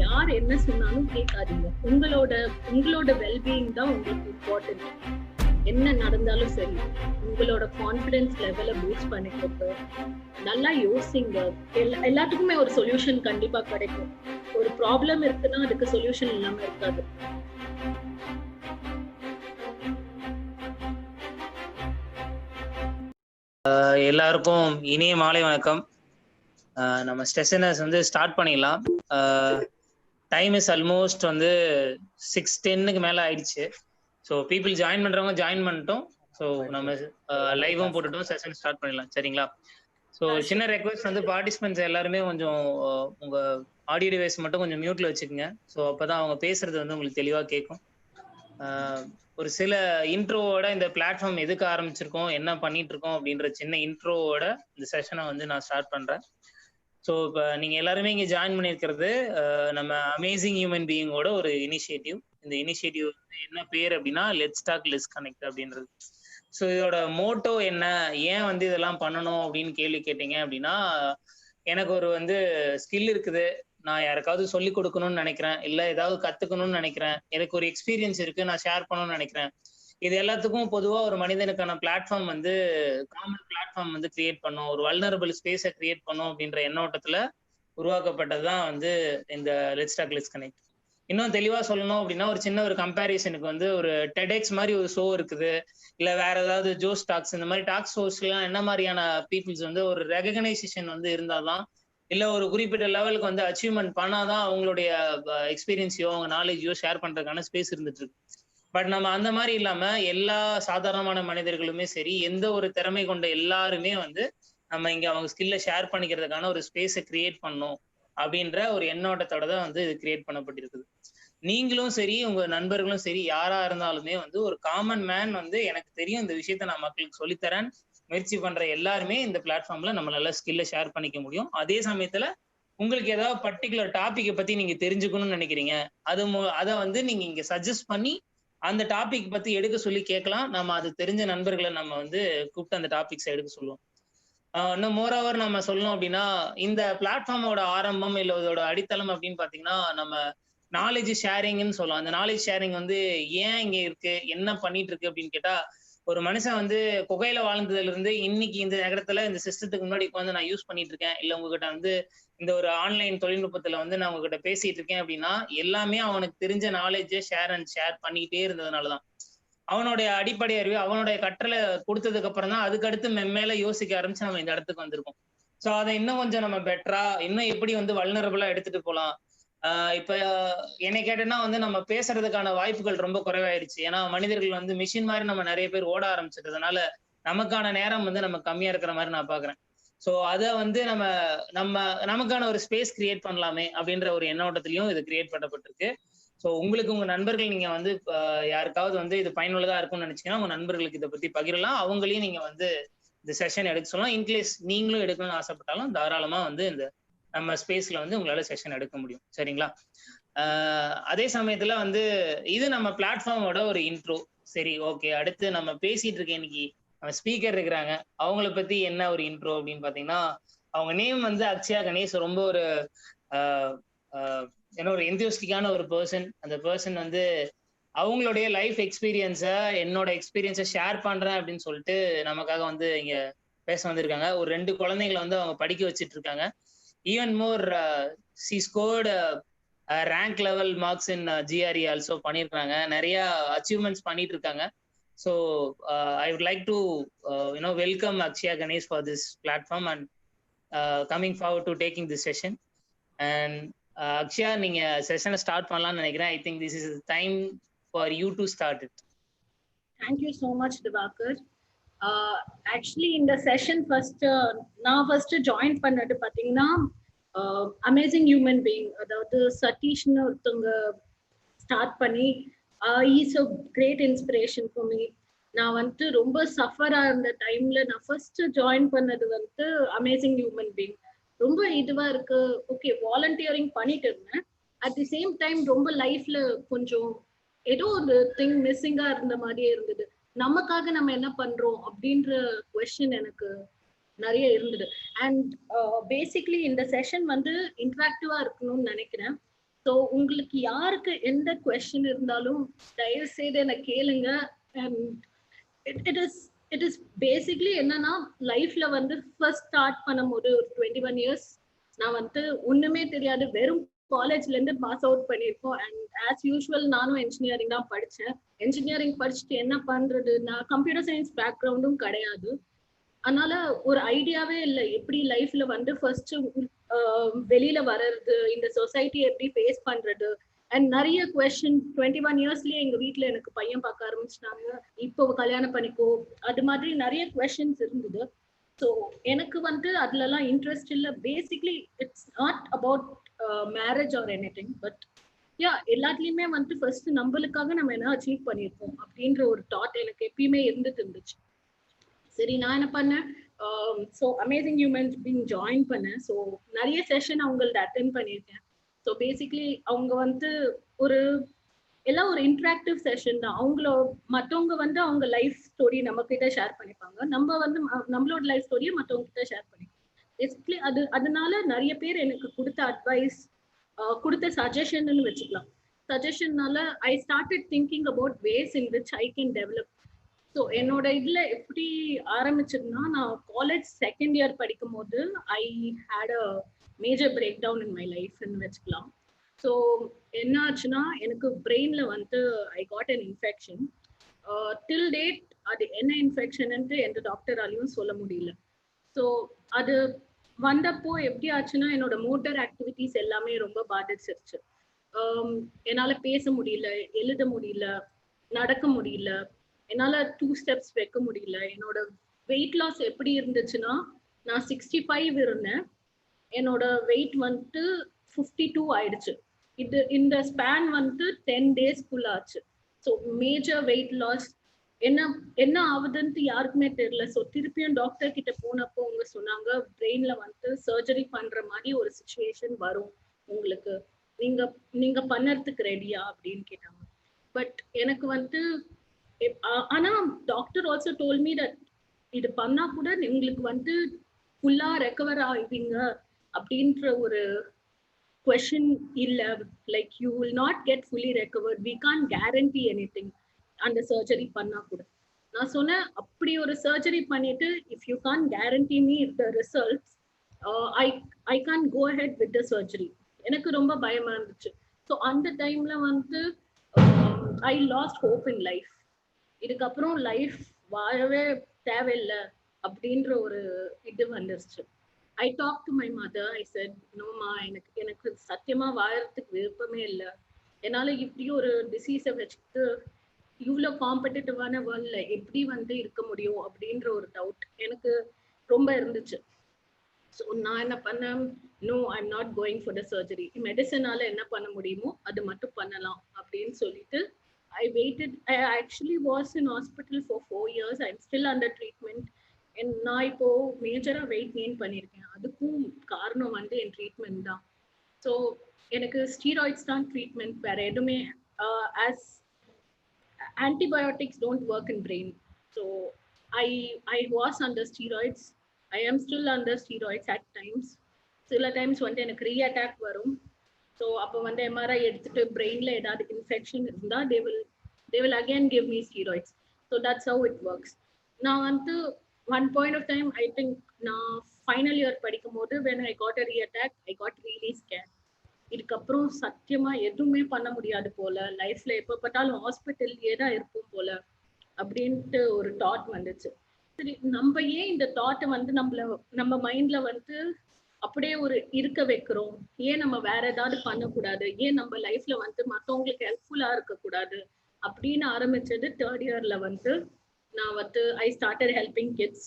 யார் என்ன சொன்னாலும் கேட்காதீங்க. உங்களோட வெல்பீயிங் தான் உங்களுக்கு இம்பார்ட்டன்ட். என்ன நடந்தாலும் சரி, உங்களோட கான்ஃபிடன்ஸ் லெவலை பூஸ்ட் பண்ணிக்கோங்க. நல்லா யோசிங்க. எல்லாத்துக்குமே ஒரு சொல்யூஷன் கண்டிப்பா கிடைக்கும். ஒரு ப்ராப்ளம் இருக்குன்னா அதுக்கு சொல்யூஷன் இல்லாம இருக்காது. எல்லாருக்கும் இனிய மாலை வணக்கம். நம்ம செஷனஸ் வந்து ஸ்டார்ட் பண்ணிடலாம். டைம் இஸ் ஆல்மோஸ்ட் வந்து 6:10 மேல ஆயிடுச்சு. ஸோ பீப்புள் ஜாயின் பண்றவங்க ஜாயின் பண்ணிட்டோம். ஸோ நம்ம லைவும் போட்டுட்டோம், செஷன் ஸ்டார்ட் பண்ணிடலாம். சரிங்களா? ஸோ சின்ன ரெக்வஸ்ட் வந்து பார்ட்டிசிபென்ட்ஸ் எல்லாருமே கொஞ்சம் உங்க ஆடியோ டிவைஸ் மட்டும் கொஞ்சம் மியூட்ல வச்சுக்கோங்க. ஸோ அப்பதான் அவங்க பேசுறது வந்து உங்களுக்கு தெளிவா கேட்கும். ஒரு சில இன்ட்ரோவோட இந்த பிளாட்ஃபார்ம் எதுக்கு ஆரம்பிச்சிருக்கோம், என்ன பண்ணிட்டு இருக்கோம் அப்படின்ற சின்ன இன்ட்ரோவோட இந்த செஷனை வந்து நான் ஸ்டார்ட் பண்றேன். ஸோ இப்போ நீங்க எல்லாருமே இங்க ஜாயின் பண்ணியிருக்கிறது நம்ம அமேசிங் ஹியூமன் பீயிங்கோட ஒரு இனிஷியேட்டிவ். இந்த இனிஷியேட்டிவ் என்ன பேர் அப்படின்னா லெட்ஸ் டாக் லெட்ஸ் கனெக்ட் அப்படின்றது. ஸோ இதோட மோட்டோ என்ன, ஏன் வந்து இதெல்லாம் பண்ணணும் அப்படின்னு கேள்வி கேட்டீங்க அப்படின்னா, எனக்கு ஒரு வந்து ஸ்கில் இருக்குது, நான் யாருக்காவது சொல்லி கொடுக்கணும்னு நினைக்கிறேன், இல்லை ஏதாவது கத்துக்கணும்னு நினைக்கிறேன், எனக்கு ஒரு எக்ஸ்பீரியன்ஸ் இருக்கு, நான் ஷேர் பண்ணணும்னு நினைக்கிறேன். இது எல்லாத்துக்கும் பொதுவாக ஒரு மனிதனுக்கான பிளாட்ஃபார்ம் வந்து காமன் பிளாட்ஃபார்ம் வந்து கிரியேட் பண்ணும், ஒரு வல்னரபிள் ஸ்பேஸை கிரியேட் பண்ணும் அப்படின்ற எண்ணோட்டத்துல உருவாக்கப்பட்டது தான் வந்து இந்த லெட்ஸ் டாக் லெட்ஸ் கனெக்ட். இன்னும் தெளிவா சொல்லணும் அப்படின்னா, ஒரு சின்ன ஒரு கம்பேரிசனுக்கு வந்து ஒரு டெடெக்ஸ் மாதிரி ஒரு ஷோ இருக்குது, இல்ல வேற ஏதாவது ஜோஸ் டாக்ஸ், இந்த மாதிரி டாக் ஷோஸ்லாம் என்ன மாதிரியான பீப்புள்ஸ் வந்து ஒரு ரெகனைசேஷன் வந்து இருந்தாதான், இல்ல ஒரு குறிப்பிட்ட லெவலுக்கு வந்து அச்சீவ்மெண்ட் பண்ணாதான் அவங்களுடைய எக்ஸ்பீரியன்ஸையோ அவங்க நாலேஜையோ ஷேர் பண்றதுக்கான ஸ்பேஸ் இருந்துட்டு இருக்கு. பட் நம்ம அந்த மாதிரி இல்லாம எல்லா சாதாரணமான மனிதர்களுமே சரி, எந்த ஒரு திறமை கொண்ட எல்லாருமே வந்து நம்ம இங்க அவங்க ஸ்கில்ல ஷேர் பண்ணிக்கிறதுக்கான ஒரு ஸ்பேஸை கிரியேட் பண்ணணும் அப்படின்ற ஒரு எண்ணோட்டத்தோட தான் வந்து இது கிரியேட் பண்ணப்பட்டிருக்குது. நீங்களும் சரி, உங்க நண்பர்களும் சரி, யாரா இருந்தாலுமே வந்து ஒரு காமன் மேன் வந்து எனக்கு தெரியும் இந்த விஷயத்த நான் மக்களுக்கு சொல்லித்தரேன் முயற்சி பண்ற எல்லாருமே இந்த பிளாட்ஃபார்ம்ல நம்ம நல்ல ஸ்கில்ல ஷேர் பண்ணிக்க முடியும். அதே சமயத்துல உங்களுக்கு ஏதாவது பர்டிகுலர் டாபிக்கை பத்தி நீங்க தெரிஞ்சுக்கணும்னு நினைக்கிறீங்க, அதை வந்து நீங்க இங்க சஜஸ்ட் பண்ணி அந்த டாபிக் பத்தி எடுக்க சொல்லி கேட்கலாம். நம்ம அது தெரிஞ்ச நண்பர்களை நம்ம வந்து கூப்பிட்டு அந்த டாபிக்ஸ் எடுக்க சொல்லுவோம். இன்னும் மோரோவர் நம்ம சொல்லணும் அப்படின்னா, இந்த பிளாட்ஃபார்மோட ஆரம்பம் இல்லை இதோட அடித்தளம் அப்படின்னு பாத்தீங்கன்னா, நம்ம நாலேஜ் ஷேரிங்னு சொல்லலாம். அந்த நாலேஜ் ஷேரிங் வந்து ஏன் இங்க இருக்கு, என்ன பண்ணிட்டு இருக்கு அப்படின்னு கேட்டா, ஒரு மனுஷன் வந்து குகையில வாழ்ந்ததுல இருந்து இன்னைக்கு இந்த நகரத்துல இந்த சிஸ்டத்துக்கு முன்னாடி உட்காந்து நான் யூஸ் பண்ணிட்டு இருக்கேன், இல்ல உங்ககிட்ட வந்து இந்த ஒரு ஆன்லைன் தொழில்நுட்பத்துல வந்து நான் உங்ககிட்ட பேசிட்டு இருக்கேன் அப்படின்னா, எல்லாமே அவனுக்கு தெரிஞ்ச நாலேஜை ஷேர் பண்ணிக்கிட்டே இருந்ததுனாலதான். அவனுடைய அடிப்படை அறிவு, அவனுடைய கற்றலை கொடுத்ததுக்கு அப்புறம் தான் அதுக்கு அடுத்து மென்மேல யோசிக்க ஆரம்பிச்சு நம்ம இந்த இடத்துக்கு வந்திருக்கோம். சோ அதை இன்னும் கொஞ்சம் நம்ம பெட்டரா, இன்னும் எப்படி வந்து வல்னரபிளா எடுத்துட்டு போலாம். இப்ப என்னை கேட்டேன்னா வந்து நம்ம பேசுறதுக்கான வாய்ப்புகள் ரொம்ப குறைவாயிருச்சு. ஏன்னா மனிதர்கள் வந்து மிஷின் மாதிரி நம்ம நிறைய பேர் ஓட ஆரம்பிச்சிட்டதுனால நமக்கான நேரம் வந்து நம்ம கம்மியா இருக்கிற மாதிரி நான் பாக்குறேன். சோ அதை வந்து நமக்கான ஒரு ஸ்பேஸ் கிரியேட் பண்ணலாமே அப்படின்ற ஒரு எண்ணோட்டத்திலையும் இது கிரியேட் பண்ணப்பட்டிருக்கு. ஸோ உங்களுக்கு உங்க நண்பர்கள் நீங்க வந்து யாருக்காவது வந்து இது பயனுள்ளதா இருக்கும்னு நினைச்சீங்கன்னா உங்க நண்பர்களுக்கு இதை பத்தி பகிரலாம். அவங்களையும் நீங்க வந்து இந்த செஷன் எடுக்க சொல்லலாம். இன்கேஸ் நீங்களும் எடுக்கணும்னு ஆசைப்பட்டாலும் தாராளமா வந்து இந்த நம்ம ஸ்பேஸ்ல வந்து உங்களால செஷன் எடுக்க முடியும். சரிங்களா? அதே சமயத்துல வந்து இது நம்ம பிளாட்ஃபார்மோட ஒரு இன்ட்ரோ. சரி, ஓகே. அடுத்து நம்ம பேசிட்டு இருக்க இன்னைக்கு நம்ம ஸ்பீக்கர் இருக்கிறாங்க, அவங்கள பத்தி என்ன ஒரு இன்ட்ரோ அப்படின்னு பாத்தீங்கன்னா, அவங்க நேம் வந்து அக்ஷயா கணேஷ். ரொம்ப ஒரு ஒரு எந்தியோஸ்டிக்கான ஒரு பர்சன். அந்த பர்சன் வந்து அவங்களுடைய லைஃப் எக்ஸ்பீரியன்ஸை, என்னோட எக்ஸ்பீரியன்ஸை ஷேர் பண்றேன் அப்படின்னு சொல்லிட்டு நமக்காக வந்து இங்க பேச வந்திருக்காங்க. ஒரு 2 குழந்தைங்களை வந்து அவங்க படிக்க வச்சிட்டு இருக்காங்க. Even more she scored rank level marks in GRE also பண்ணியிருக்காங்க. நிறைய அச்சீவ்மெண்ட்ஸ் பண்ணிட்டு இருக்காங்க. So I would like to welcome Akshaya Ganesh for this platform and coming forward to taking this session. And Akshaya, நீங்க செஷனை ஸ்டார்ட் பண்ணலாம்னு நினைக்கிறேன். I think this is time for you to start it. Thank you so much Divakar. Actually இந்த session நான் first join பண்ணது பார்த்தீங்கன்னா amazing human being, அதாவது சதீஷ்னு ஒருத்தவங்க ஸ்டார்ட் பண்ணி is a great inspiration for me. நான் வந்து ரொம்ப சஃபராக இருந்த டைம்ல நான் ஃபர்ஸ்ட் ஜாயின் பண்ணது வந்து அமேசிங் ஹியூமன் பீயிங். ரொம்ப இதுவா இருக்கு. ஓகே, வாலண்டியரிங் பண்ணிட்டு இருந்தேன். அட் தி சேம் டைம் ரொம்ப லைஃப்ல கொஞ்சம் ஏதோ ஒரு திங் மிஸ்ஸிங்கா இருந்த மாதிரியே இருந்தது. நமக்காக நம்ம என்ன பண்றோம் அப்படின்ற கொஸ்டின் எனக்கு நிறைய இருந்தது. அண்ட் பேசிக்லி இந்த செஷன் வந்து இன்ட்ராக்டிவா இருக்கணும்னு நினைக்கிறேன். ஸோ உங்களுக்கு யாருக்கு எந்த கொஸ்டின் இருந்தாலும் தயவு செய்து என்ன கேளுங்க. அண்ட் இட் இஸ் பேசிக்லி என்னன்னா, லைஃப்ல வந்து ஃபர்ஸ்ட் ஸ்டார்ட் பண்ணும்போது ஒரு 21 இயர்ஸ் நான் வந்து ஒண்ணுமே தெரியாது, வெறும் காலேஜ்ல இருந்து பாஸ் அவுட் பண்ணியிருக்கோம். அண்ட் ஆஸ் யூஷுவல் நானும் இன்ஜினியரிங் தான் படித்தேன். இன்ஜினியரிங் படிச்சுட்டு என்ன பண்றது, நான் கம்ப்யூட்டர் சயின்ஸ் பேக்ரவுண்டும் கிடையாது. அதனால ஒரு ஐடியாவே இல்லை எப்படி லைஃப்ல வந்து ஃபர்ஸ்ட் வெளியில வர்றது, இந்த சொசைட்டியை எப்படி ஃபேஸ் பண்றது. அண்ட் நிறைய கொஸ்டின் 21 இயர்ஸ்லயே எங்க வீட்டுல எனக்கு பையன் பார்க்க ஆரம்பிச்சிட்டாங்க, இப்போ கல்யாணம் பண்ணிக்கோ, அது மாதிரி நிறைய கொஸ்டின்ஸ் இருந்தது. ஸோ எனக்கு வந்து அதுலலாம் இன்ட்ரெஸ்ட் இல்லை. Basically it's not about marriage or any thing, but yeah எல்லாத்துலயுமே வந்து ஃபர்ஸ்ட் நம்மளுக்காக நம்ம என்ன அச்சீவ் பண்ணியிருக்கோம் அப்படின்ற ஒரு தாட் எனக்கு எப்பயுமே இருந்துச்சு. சரி, நான் என்ன பண்ணேன், so amazing humans being join பண்ணேன். ஸோ நிறைய செஷன் அவங்கள்ட்ட அட்டென்ட் பண்ணியிருக்கேன். ஸோ பேசிக்லி அவங்க வந்து ஒரு எல்லாம் ஒரு இன்ட்ராக்டிவ் செஷன் தான். மற்றவங்க வந்து அவங்க லைஃப் ஸ்டோரி நம்ம கிட்ட ஷேர் பண்ணிப்பாங்க, நம்ம வந்து நம்மளோட லைஃப் ஸ்டோரியை மற்றவங்க கிட்ட ஷேர் பண்ணிப்போம். பேசிக்லி அதனால நிறைய பேர் எனக்கு கொடுத்த அட்வைஸ், கொடுத்த சஜஷன் வச்சுக்கலாம். சஜஷன்னால I started thinking about ways in which I can develop. So என்னோட இதுல எப்படி ஆரம்பிச்சதுன்னா, நான் காலேஜ் செகண்ட் இயர் படிக்கும் போது I had a major breakdown in my லைஃப்னு வச்சுக்கலாம். ஸோ என்ன ஆச்சுன்னா, எனக்கு பிரெயின்ல வந்து I got an infection. Till date அது என்ன இன்ஃபெக்ஷன்ட்டு எந்த டாக்டராலையும் சொல்ல முடியல. ஸோ அது வந்தப்போ எப்படி ஆச்சுன்னா, என்னோட மோட்டர் ஆக்டிவிட்டிஸ் எல்லாமே ரொம்ப பாதிச்சிருச்சு. என்னால பேச முடியல, எழுத முடியல, நடக்க முடியல, என்னால 2 ஸ்டெப்ஸ் வைக்க முடியல. என்னோட வெயிட் லாஸ் எப்படி இருந்துச்சுன்னா, நான் 65 இருந்தேன், என்னோட வெயிட் வந்துட்டு 52 ஆயிடுச்சு. இந்த ஸ்பேன் வந்து 10 டேஸ்க்குள்ள ஆச்சு. So major weight loss. என்ன ஆகுதுன்ட்டு யாருக்குமே தெரியல. ஸோ திருப்பியும் டாக்டர் கிட்ட போனப்போ அவங்க சொன்னாங்க, பிரெயின்ல வந்து சர்ஜரி பண்ற மாதிரி ஒரு சுச்சுவேஷன் வரும் உங்களுக்கு, நீங்க பண்ணறதுக்கு ரெடியா அப்படின்னு கேட்டாங்க. பட் எனக்கு வந்து ஆனா doctor also told me that இது பண்ணா கூட உங்களுக்கு வந்து ஃபுல்லா ரெக்கவர் ஆவீங்க அப்படின்ற ஒரு கொஸ்டின் இல்ல. Like you will not get fully recovered, we can't guarantee anything அந்த சர்ஜரி பண்ணா கூட. நான் சொன்னேன், அப்படி ஒரு சர்ஜரி பண்ணிட்டு if you can't guarantee me the results, I can't go ahead with the surgery. எனக்கு ரொம்ப பயமா இருந்துச்சு. ஸோ அந்த டைம்ல வந்து I lost hope in life. இதுக்கப்புறம் லைஃப் வாழவே தேவையில்லை அப்படின்ற ஒரு இது வந்துருச்சு. I talk to my mother. I said, நோமா, எனக்கு சத்தியமா வாழறதுக்கு விருப்பமே இல்லை. என்னால இப்படி ஒரு டிசீஸை வச்சுட்டு இவ்வளோ காம்படிட்டிவான வேர்ல்ட்ல எப்படி வந்து இருக்க முடியும் அப்படின்ற ஒரு டவுட் எனக்கு ரொம்ப இருந்துச்சு. ஸோ நான் என்ன பண்ணேன், no, I'm not going for the surgery. மெடிசனால என்ன பண்ண முடியுமோ அது மட்டும் பண்ணலாம் அப்படின்னு சொல்லிட்டு I waited. I actually was in hospital for 4 years. I'm still under treatment. And நான் இப்போ மேஜரா வெயிட் கெயின் பண்ணியிருக்கேன். அதுக்கும் காரணம் வந்து என் ட்ரீட்மெண்ட் தான். ஸோ எனக்கு ஸ்டீராய்ட்ஸ் தான் ட்ரீட்மெண்ட், வேற எதுவுமே. As antibiotics don't work in brain. So I was under steroids. I am still under steroids at times. சில டைம்ஸ் வந்து எனக்கு ரீஅட்டாக் வரும். ஸோ அப்போ வந்து எம்ஆர்ஐ எடுத்துட்டு பிரெயின்ல ஏதாவது இன்ஃபெக்ஷன் இருந்தால் they will again give me steroids. So that's how it works. நான் வந்து one point of time, I think நான் ஃபைனல் இயர் படிக்கும் போது when I got a re-attack, I got really scared. இதுக்கப்புறம் சத்தியமா எதுவுமே பண்ண முடியாது போல, லைஃப்ல எப்ப பார்த்தாலும் ஹாஸ்பிட்டல்லே தான் இருப்போம் போல அப்படின்ட்டு ஒரு தாட் வந்துச்சு. சரி, நம்ம ஏன் இந்த தாட்டை வந்து நம்ம மைண்ட்ல வந்து அப்படியே ஒரு இருக்க வைக்கிறோம், ஏன் நம்ம வேற ஏதாவது பண்ணக்கூடாது, ஏன் நம்ம லைஃப்ல வந்து மற்றவங்களுக்கு ஹெல்ப்ஃபுல்லா இருக்கக்கூடாது அப்படின்னு ஆரம்பிச்சது தேர்ட் இயர்ல வந்து நான் வந்து I started helping kids.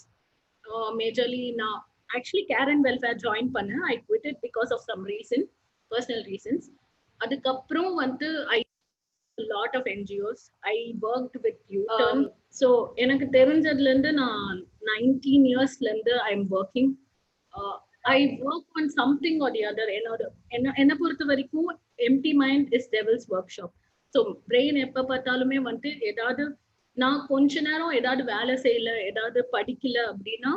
Majorly நான் actually care and welfare join பண்ணேன். I quit it because of some reason, personal reasons. அதுக்கப்புறம் வந்து I lot of NGOs. I worked with youth. So எனக்கு தெரிஞ்சதுல இருந்து நான் 19 இயர்ஸ்ல இருந்து I am working. I work on something or the other. என்னை பொறுத்த வரைக்கும் empty mind is devil's workshop. So brain எப்போ பார்த்தாலுமே வந்து ஏதாவது நான் கொஞ்ச நேரம் ஏதாவது வேலை செய்யல, ஏதாவது படிக்கல அப்படின்னா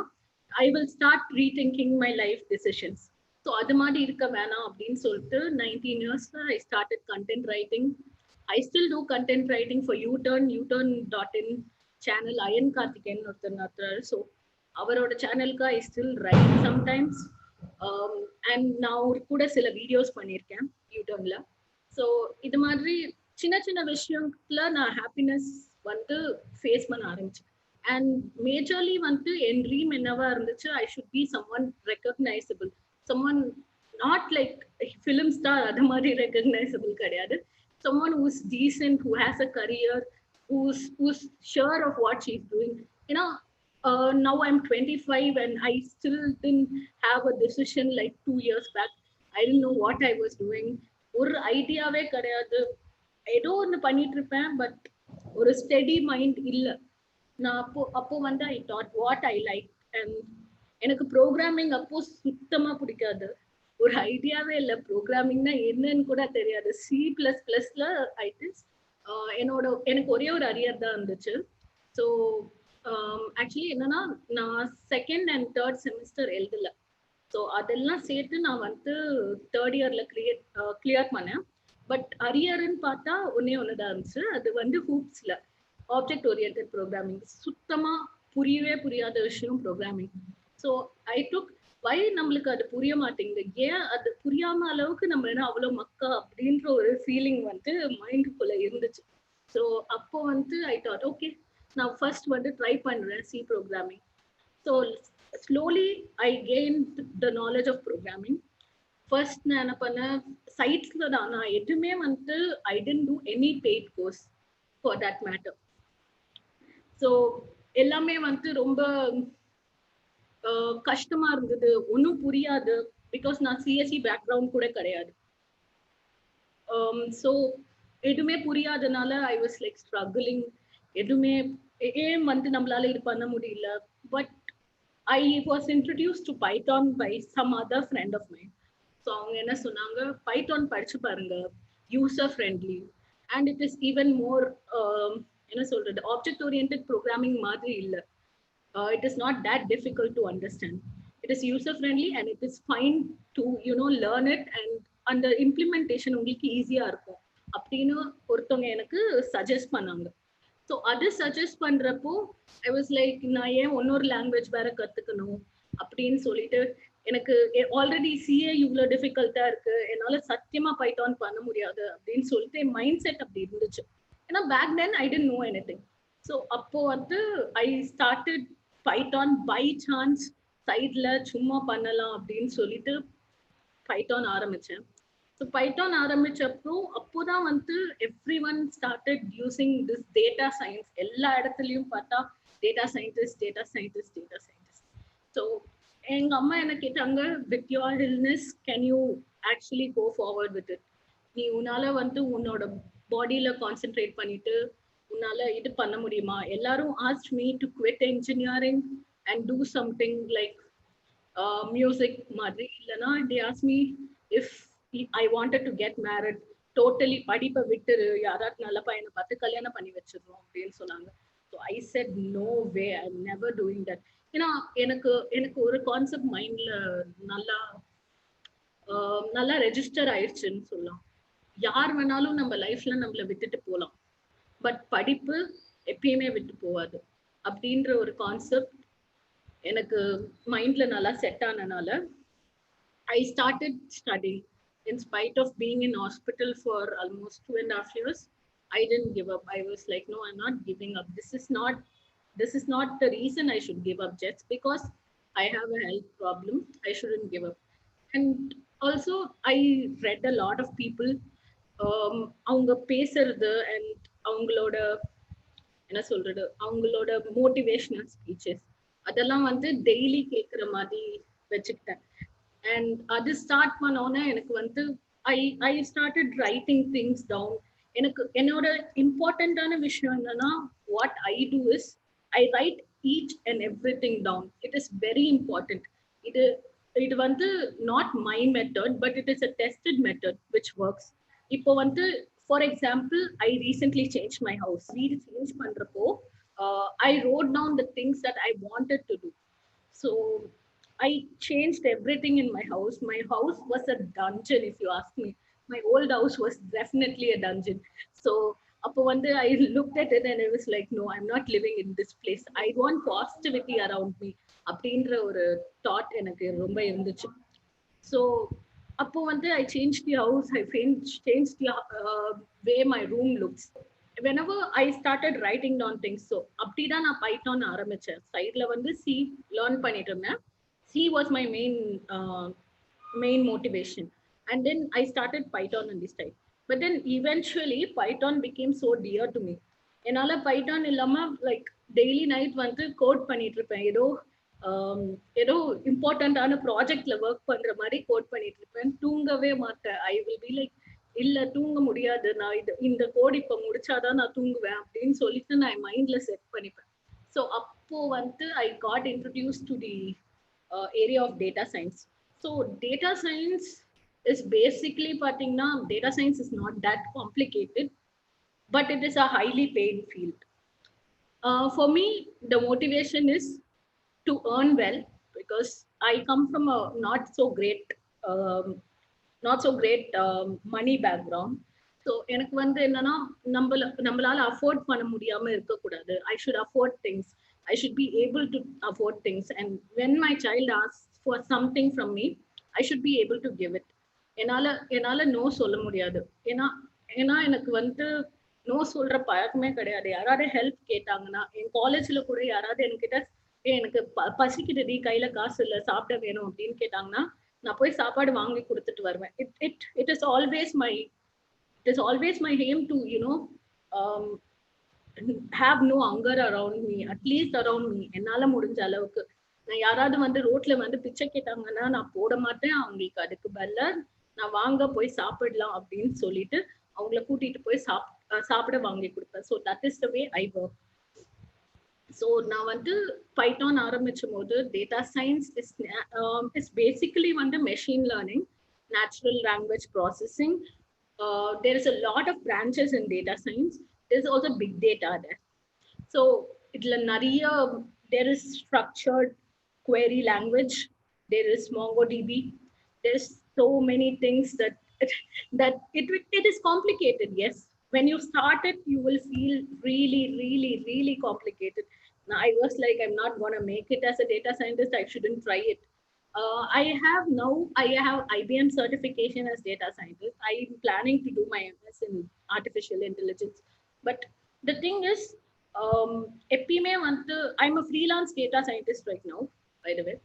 I will start rethinking my life decisions. So அது மாதிரி இருக்க வேணாம் அப்படின்னு சொல்லிட்டு 19 இயர்ஸ்ல I started content writing. I still do content writing for U turn channel. Ayan Karthikeyan ஒருத்தர் நடத்துறாரு. ஸோ அவரோட சேனலுக்கு I still write sometimes. And நான் ஒரு கூட சில வீடியோஸ் பண்ணியிருக்கேன் யூடர்ன்ல. ஸோ இது மாதிரி சின்ன சின்ன விஷயத்துல நான் ஹாப்பினஸ் வந்து ஃபேஸ் பண்ண ஆரம்பிச்சேன். அண்ட் மேஜர்லி வந்து என் ட்ரீம் என்னவா இருந்துச்சு, I should be someone recognisable, someone not like film star அது மாதிரி recognizable கிடையாது, someone who's decent, who has a career, who's sure of what she's doing. You know, now I'm 25 and I still didn't have a decision like 2 years back. I didn't know what I was doing. ஒரு ஐடியாவே கிடையாது, ஏதோ ஒன்று பண்ணிட்டு இருப்பேன், but ஒரு steady mind இல்லை. நான் அப்போ வந்து I thought what I like. And எனக்கு ப்ரோக்ராமிங் அப்போ சுத்தமா பிடிக்காது, ஒரு ஐடியாவே இல்லை, ப்ரோக்ராமிங்னா என்னன்னு கூட தெரியாது. C++ல எனக்கு ஒரே ஒரு அரியர் தான் இருந்துச்சு. ஸோ ஆக்சுவலி என்னன்னா, நான் செகண்ட் அண்ட் தேர்ட் செமிஸ்டர் எழுதல. ஸோ அதெல்லாம் சேர்த்து நான் வந்து தேர்ட் இயர்ல கிளியர் பண்ணேன். பட் அரியர்ன்னு பார்த்தா ஒன்று தான் இருந்துச்சு, அது வந்து ஹூப்ஸ்ல ஆப்ஜெக்ட் ஓரியன்டட் ப்ரோக்ராமிங். சுத்தமா புரியவே புரியாத விஷயம் ப்ரோக்ராமிங். ஸோ ஐ டுக் வை நம்மளுக்கு அது புரிய மாட்டேங்குது, ஏன் அது புரியாம அளவுக்கு நம்ம என்ன அவ்வளோ மக்கா அப்படின்ற ஒரு ஃபீலிங் வந்து மைண்டுக்குள்ள இருந்துச்சு. ஸோ அப்போ வந்து ஐ தாட் ஓகே, நான் ஃபர்ஸ்ட் வந்து ட்ரை பண்றேன் C programming. So slowly I gain the knowledge of programming. First நான் என்ன பண்ணேன், சைட்ஸ்ல தான், நான் எதுவுமே வந்து I didn't do any paid course for that matter. So எல்லாமே வந்து ரொம்ப கஷ்டமா இருந்தது, ஒன்றும் புரியாது, பிகாஸ் நான் சிஎஸ்சி பேக்ரவுண்ட் கூட கிடையாது. ஸோ எதுவுமே புரியாதனால ஐ வாஸ் லைக் ஸ்ட்ரகிளிங். எதுவுமே ஏன் வந்து நம்மளால இது பண்ண முடியல. But I was introduce to Python by some other friend of mind. So அவங்க என்ன சொன்னாங்க, பைத்தான் படிச்சு பாருங்க, user friendly and it is even more என்ன சொல்றது, ஆப்ஜெக்ட் ஓரியன்டட் ப்ரோக்ராமிங் மாதிரி இல்லை. It is not that difficult to understand. It is user friendly and it is fine to learn it, and under implementation உங்களுக்கு ஈஸியா இருக்கும் அப்படின்னு ஒருத்தவங்க எனக்கு சஜஸ்ட் பண்ணாங்க. ஸோ அது சஜஸ்ட் பண்றப்போ ஐ வாஸ் லைக், நான் ஏன் இன்னொரு லாங்குவேஜ் வேற கத்துக்கணும் அப்படின்னு சொல்லிட்டு, எனக்கு ஆல்ரெடி சிஏ இவ்வளோ டிஃபிகல்ட்டா இருக்கு, என்னால சத்தியமா பைத்தான் பண்ண முடியாது அப்படின்னு சொல்லிட்டு என் மைண்ட் செட் அப்படி இருந்துச்சு. ஏன்னா back then I didn't know anything. So அப்போ வந்து I started Python by chance, சைட்ல சும்மா பண்ணலாம் அப்படின்னு சொல்லிட்டு பைத்தான் ஆரம்பிச்சேன். ஸோ பைத்தான் ஆரம்பிச்சப்போ அப்போதான் வந்து every one started using this data science. எல்லா இடத்துலையும் பார்த்தா டேட்டா சயின்டிஸ்ட். ஸோ எங்க அம்மா என்ன கேட்டாங்க, with your illness can you actually go forward with it, நீ உன்னால வந்து உன்னோட பாடியில கான்சென்ட்ரேட் பண்ணிட்டு உன்னால இது பண்ண முடியுமா. எல்லாரும் asked me to quit engineering and do something like music மாதிரி, இல்லைன்னா they asked me if I wanted to get married, totally படிப்பை விட்டுரு, யாராவது நல்ல பையனை பார்த்து கல்யாணம் பண்ணி வச்சிருந்தோம் அப்படின்னு சொன்னாங்க. So I said no way, I never doing that. ஏன்னா எனக்கு ஒரு கான்செப்ட் மைண்ட்ல நல்லா ரெஜிஸ்டர் ஆயிடுச்சுன்னு சொல்லலாம். யார் வேணாலும் நம்ம லைஃப்ல நம்மள விட்டுட்டு போகலாம், பட் படிப்பு எப்பயுமே விட்டு போகாது அப்படின்ற ஒரு கான்செப்ட் எனக்கு மைண்ட்ல நல்லா செட் ஆனனால I started studying. In spite of being in hospital for almost 2.5 years, I didn't give up. I was like, no, I'm not giving up. This is not the reason I should give up. Just because I have a health problem, I shouldn't give up. And also I read a lot of people, அவங்க பேசுறது and அவங்களோட என்ன சொல்றது, அவங்களோட motivational speeches அதெல்லாம் வந்து daily கேட்குற மாதிரி வச்சுக்கிட்டேன். அண்ட் அது ஸ்டார்ட் பண்ணோன்னே எனக்கு வந்து I started writing things down. எனக்கு என்னோட இம்பார்ட்டண்ட்டான விஷயம் என்னன்னா, what I do is I write each and every thing down. It is very important. இது வந்து not my method, but it is a tested method which works. இப்போ வந்து for example, I recently change my house. வீடு change பண்றப்போ I wrote down the things that I wanted to do. So I changed everything in my house. My house was a dungeon, if you ask me. My old house was definitely a dungeon. So அப்போ வந்து I looked at it and I was like, no, I'm not living in this place. I want positivity around me. அப்படின்ற ஒரு thought எனக்கு ரொம்ப இருந்துச்சு. So அப்போ வந்து I changed the house. I changed the way my room looks. Whenever I started writing down things, so அப்படிதான் நான் Python ஆரம்பிச்சேன். சைட்ல வந்து சி லேர்ன் பண்ணிட்டு இருந்தேன். C was my main motivation, and then I started Python on this time. But then eventually Python became so dear to me. என்னால Python இல்லாம like daily night வந்து கோட் பண்ணிட்டு இருப்பேன். ஏதோ இம்பார்ட்டன்டான ப்ராஜெக்ட்ல ஒர்க் பண்ற மாதிரி கோட் பண்ணிட்டு இருப்பேன். தூங்கவே மாட்டேன். ஐ வில் பி லைக் இல்ல தூங்க முடியாது, நான் இந்த கோட் இப்ப முடிச்சாதான் நான் தூங்குவேன் அப்படின்னு சொல்லிட்டு நான் மைண்ட்ல செட் பண்ணிப்பேன். ஸோ அப்போ வந்து I God introduce to the area of data science. So data science is basically pathina, data science is not that complicated, but it is a highly paid field. For me, the motivation is to earn well, because I come from a um, not so great money background. So எனக்கு வந்து என்னன்னா நம்மளால afford பண்ண முடியாம இருக்கக்கூடாது. I should afford things. I should be able to afford things. And when my child asks for something from me, I should be able to give it. என்னால no சொல்ல முடியாது. ஏன்னா ஏன்னா எனக்கு வந்து நோ சொல்ற பழக்கமே கிடையாது. யாராவது ஹெல்ப் கேட்டாங்கன்னா, என் காலேஜ்ல கூட யாராவது என்கிட்ட எனக்கு பசிக்குதுடி, கையில காசு இல்ல, சாப்பிட வேணும் அப்படின்னு கேட்டாங்கன்னா, நான் போய் சாப்பாடு வாங்கி கொடுத்துட்டு வருவேன். It is always my aim to um, have no hunger around me, at least around me. என்னால முடிஞ்ச அளவுக்கு நான் யாராவது வந்து ரோட்ல வந்து பிச்சை கேட்டாங்கன்னா நான் போட மாட்டேன். அவங்களுக்கு அதுக்கு பதிலா நான் வாங்க போய் சாப்பிடலாம் அப்படின்னு சொல்லிட்டு அவங்கள கூட்டிட்டு போய் சாப்பிட வாங்கி கொடுப்பேன். So that is the way I work. So நான் வந்து பைத்தான் ஆரம்பிச்சும் போது டேட்டா சயின்ஸ் இஸ் பேசிக்கலி வந்து machine learning, natural language processing. There is a lot of branches in data science. There's also big data there. So there is structured query language. There is MongoDB. There's so many things that it is complicated. Yes, when you start it, you will feel really, really, really complicated. Now, I was like, I'm not going to make it as a data scientist. I shouldn't try it. I have IBM certification as data scientist. I'm planning to do my MS in artificial intelligence. But the thing is, I'm a freelance data scientist right now, by the way.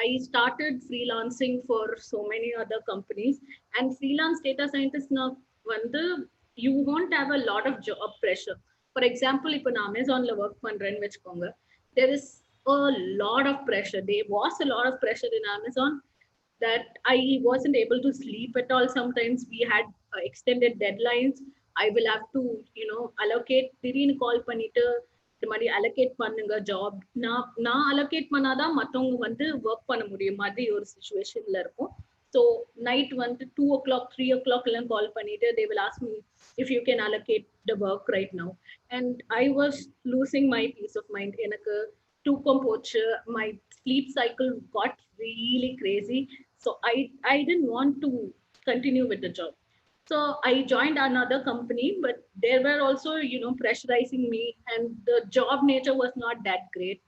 I started freelancing for so many other companies, and freelance data scientist now, you won't have a lot of job pressure. For example, if நான் Amazonல work பண்றேன்னு வச்சுக்கோங்க, there is a lot of pressure. There was a lot of pressure in Amazon that I wasn't able to sleep at all. Sometimes we had extended deadlines. I will have to, allocate, திடீர்னு கால் பண்ணிட்டு இந்த மாதிரி allocate பண்ணுங்க job. நான் allocate பண்ணாதான் மற்றவங்க வந்து work பண்ண முடியும் மாதிரி ஒரு சுச்சுவேஷன்ல இருக்கும். So night வந்து 2 o'clock, 3 o'clock எல்லாம் கால் பண்ணிட்டு they will ask me if you can allocate the work right now. And I was losing my peace of mind. எனக்கு தூக்கம் போச்சு. My sleep cycle got really crazy. So I didn't want to continue with the job. So I joined another company, but they were also, pressurizing me, and the job nature was not that great.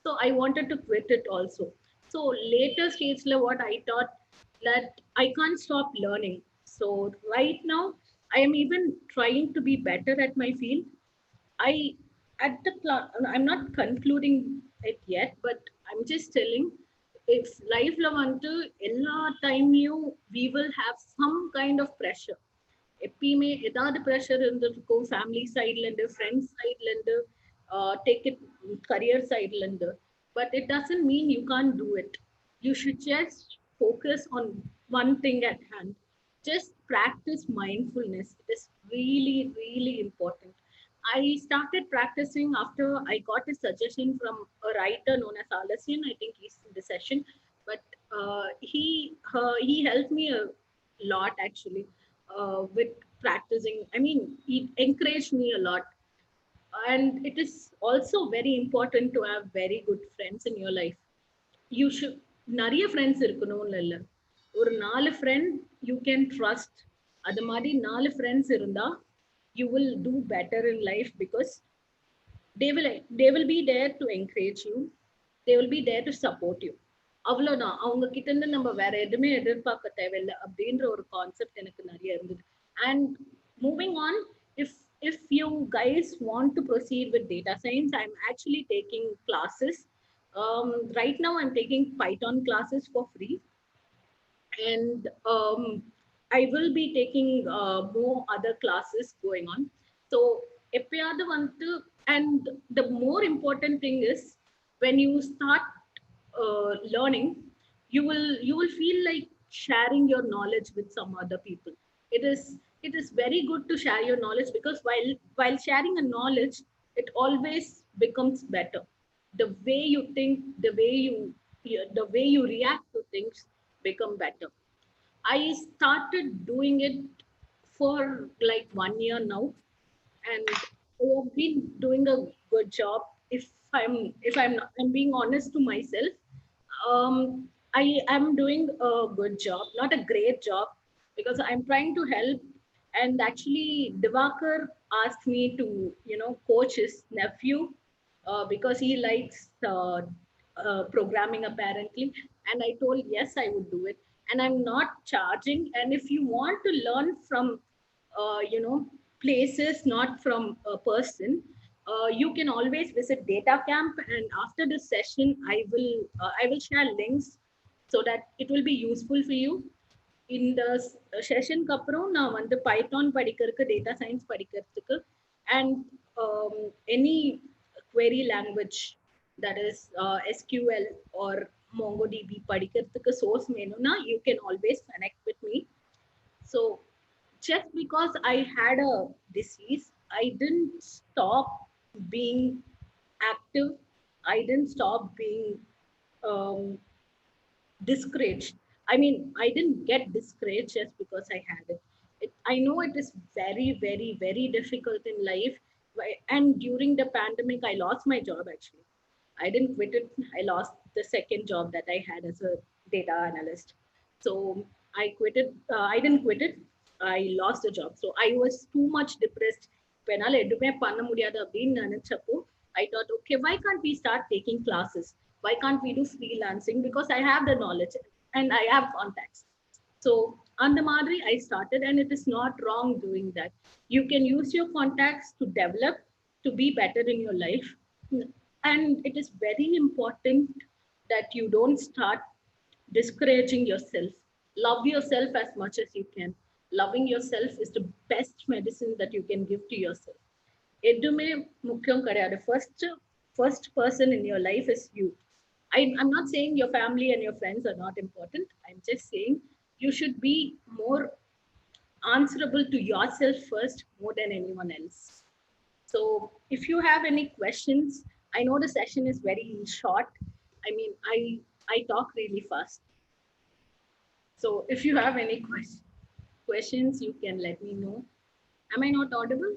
So I wanted to quit it also. So later stage, what I thought that I can't stop learning. So right now, I am even trying to be better at my field. I'm not concluding it yet, but I'm just telling, if life la vandu ella time we will have some kind of pressure. எப்பயுமே ஏதாவது pressure இருந்திருக்கும், family சைட்ல இருந்து, friends சைட்ல இருந்து, take it career சைட்ல இருந்து. But it doesn't mean you can't do it. You should just focus on one thing at hand. Just practice mindfulness. It is really, really important. I started practicing after I got a suggestion from a writer known as Alasian. I think he's in the session, but he helped me a lot actually with practicing. I mean, he encouraged me a lot. And it is also very important to have very good friends in your life. you should நிறைய friends இருக்கணும்னு இல்ல. ஒரு 4 friend you can trust. அது மாதிரி 4 friends இருந்தா you will do better in life because they will be there to encourage you. They will be there to support you. அவ்வளவுதான். அவங்க கிட்ட இருந்து நம்ம வேற எதுவுமே எதிர்பார்க்க தேவையில்லை அப்படின்ற ஒரு கான்செப்ட் எனக்கு நிறைய இருந்தது. And moving on, if you guys want to proceed with data science, I'm actually taking classes. Right now I'm taking Python classes for free, and I will be taking more other classes going on. So எப்பயாவது வந்து, and the more important thing is when you start learning, you will feel like sharing your knowledge with some other people. It is very good to share your knowledge, because while sharing a knowledge, it always becomes better. The way you think, the way you react to things become better. I started doing it for like 1 year now, and I have been doing a good job. If I'm being honest to myself, I am doing a good job, not a great job, because I'm trying to help. And actually, Divakar asked me to, coach his nephew, because he likes programming apparently. And I told yes, I would do it, and I'm not charging. And if you want to learn from places, not from a person, you can always visit data camp. And after this session, I will share links so that it will be useful for you. இந்த செஷனுக்கு அப்புறம் நான் வந்து Python படிக்கிறதுக்கு, data science படிக்கிறதுக்கு, and any query language, that is SQL or MongoDB படிக்கிறதுக்கு source வேணும்னா you can always connect with me. So just because I had a disease, I didn't stop being active. I didn't stop being um, discouraged. I mean, I didn't get discouraged just because I had it. I know it is very, very, very difficult in life. And during the pandemic, I lost my job actually. I didn't quit it. I lost the second job that I had as a data analyst. So I quit it. I didn't quit it. I lost the job. So I was too much depressed. என்னால் எதுவுமே பண்ண முடியாது அப்படின்னு நினைச்சப்போ I thought, okay, why can't we start taking classes? Why can't we do freelancing? Because I have the knowledge and I have contacts. So on the Madri, I started, and it is not wrong doing that. You can use your contacts to develop, to be better in your life. And it is very important that you don't start discouraging yourself. Love yourself as much as you can. Loving yourself is the best medicine that you can give to yourself. எதுவுமே முக்கியம் கிடையாது. First person in your life is you. I'm not saying your family and your friends are not important. I'm just saying you should be more answerable to yourself first, more than anyone else. So if you have any questions, I know the session is very short. I mean, I talk really fast. So if you have any questions, you can let me know. Am I not audible?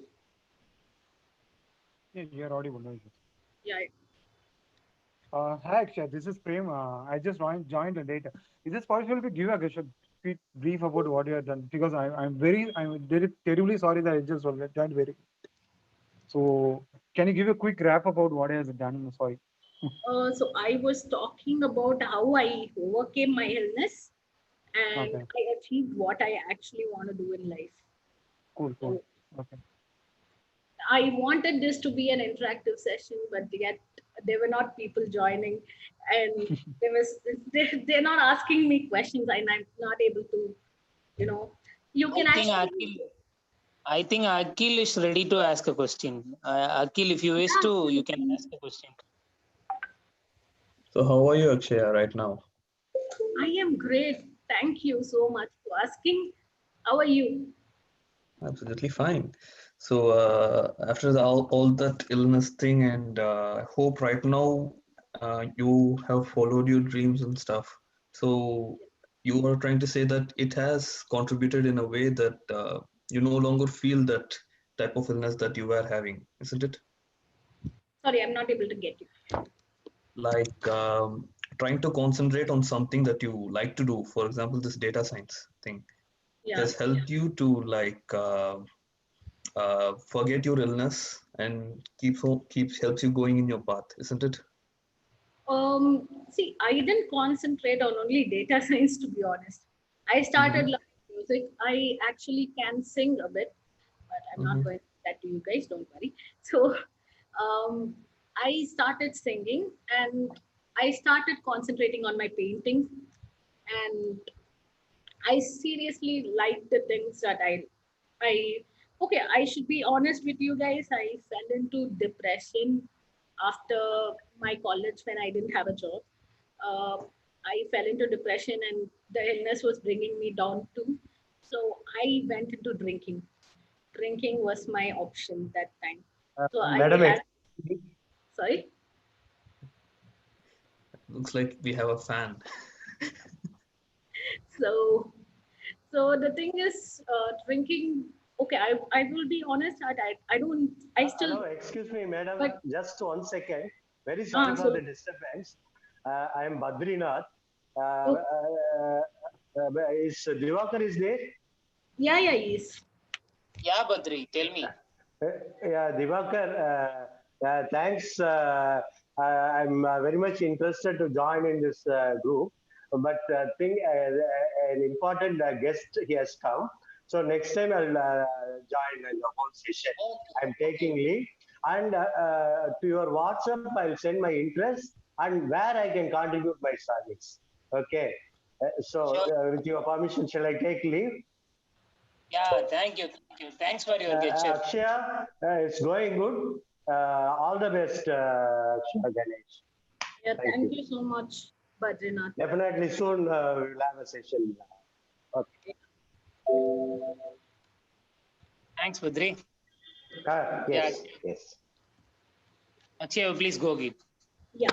Yeah, you're audible. No issues. Yeah. Hi, Akshay. This is Prem. I just joined the data. Is it possible to give a quick brief about what you have done? Because I'm very terribly sorry that I just joined very. So can you give a quick wrap about what I have done? Sorry. So I was talking about how I overcame my illness, and Okay. I achieved what I actually want to do in life. Cool. Okay. I wanted this to be an interactive session, but yet there were not people joining, and they're not asking me questions, and I'm not able to, you can I think Akhil is ready to ask a question. Akhil, if you wish to, you can ask a question. So how are you, Akshay, right now? I am great. Thank you so much for asking. How are you? Absolutely fine. So after all that illness thing, and I hope right now you have followed your dreams and stuff. So you are trying to say that it has contributed in a way that you no longer feel that type of illness that you were having, isn't it? Sorry, I'm not able to get you. Like trying to concentrate on something that you like to do. For example, this data science thing has helped you to forget your illness and helps you going in your path, isn't it? See, I didn't concentrate on only data science, to be honest. I started learning music. I actually can sing a bit, but I'm not going to do that to you guys, don't worry. So I started singing and I started concentrating on my painting, and I seriously like the things that okay, I should be honest with you guys. I fell into depression after my college when I didn't have a job. Uh, I fell into depression and the illness was bringing me down too. So I went into drinking. Drinking was my option that time. So Madam, sorry? Looks like we have a fan. So the thing is, drinking. Okay, I will be honest. I don't. I still. Hello, excuse me, madam. But, just 1 second. Very sorry for the disturbance. I am Badrinath. Is Divakar is there? Yeah, yes. Yeah, Badri, tell me. Yeah, Divakar. Thanks. I'm very much interested to join in this group. But an important guest he has come. So next time I'll join the whole session. I'm taking leave. And to your WhatsApp, I'll send my interest and where I can contribute my service. Okay. With your permission, shall I take leave? Yeah, thank you. Thanks for your gesture. Akshaya, it's going good. All the best, Akshaya Ganesh. Yeah, thank you so much, Badrinath. Definitely soon we'll have a session. Okay. Thanks, Badri. Yes. Akshaya, please go, Geet. Yeah.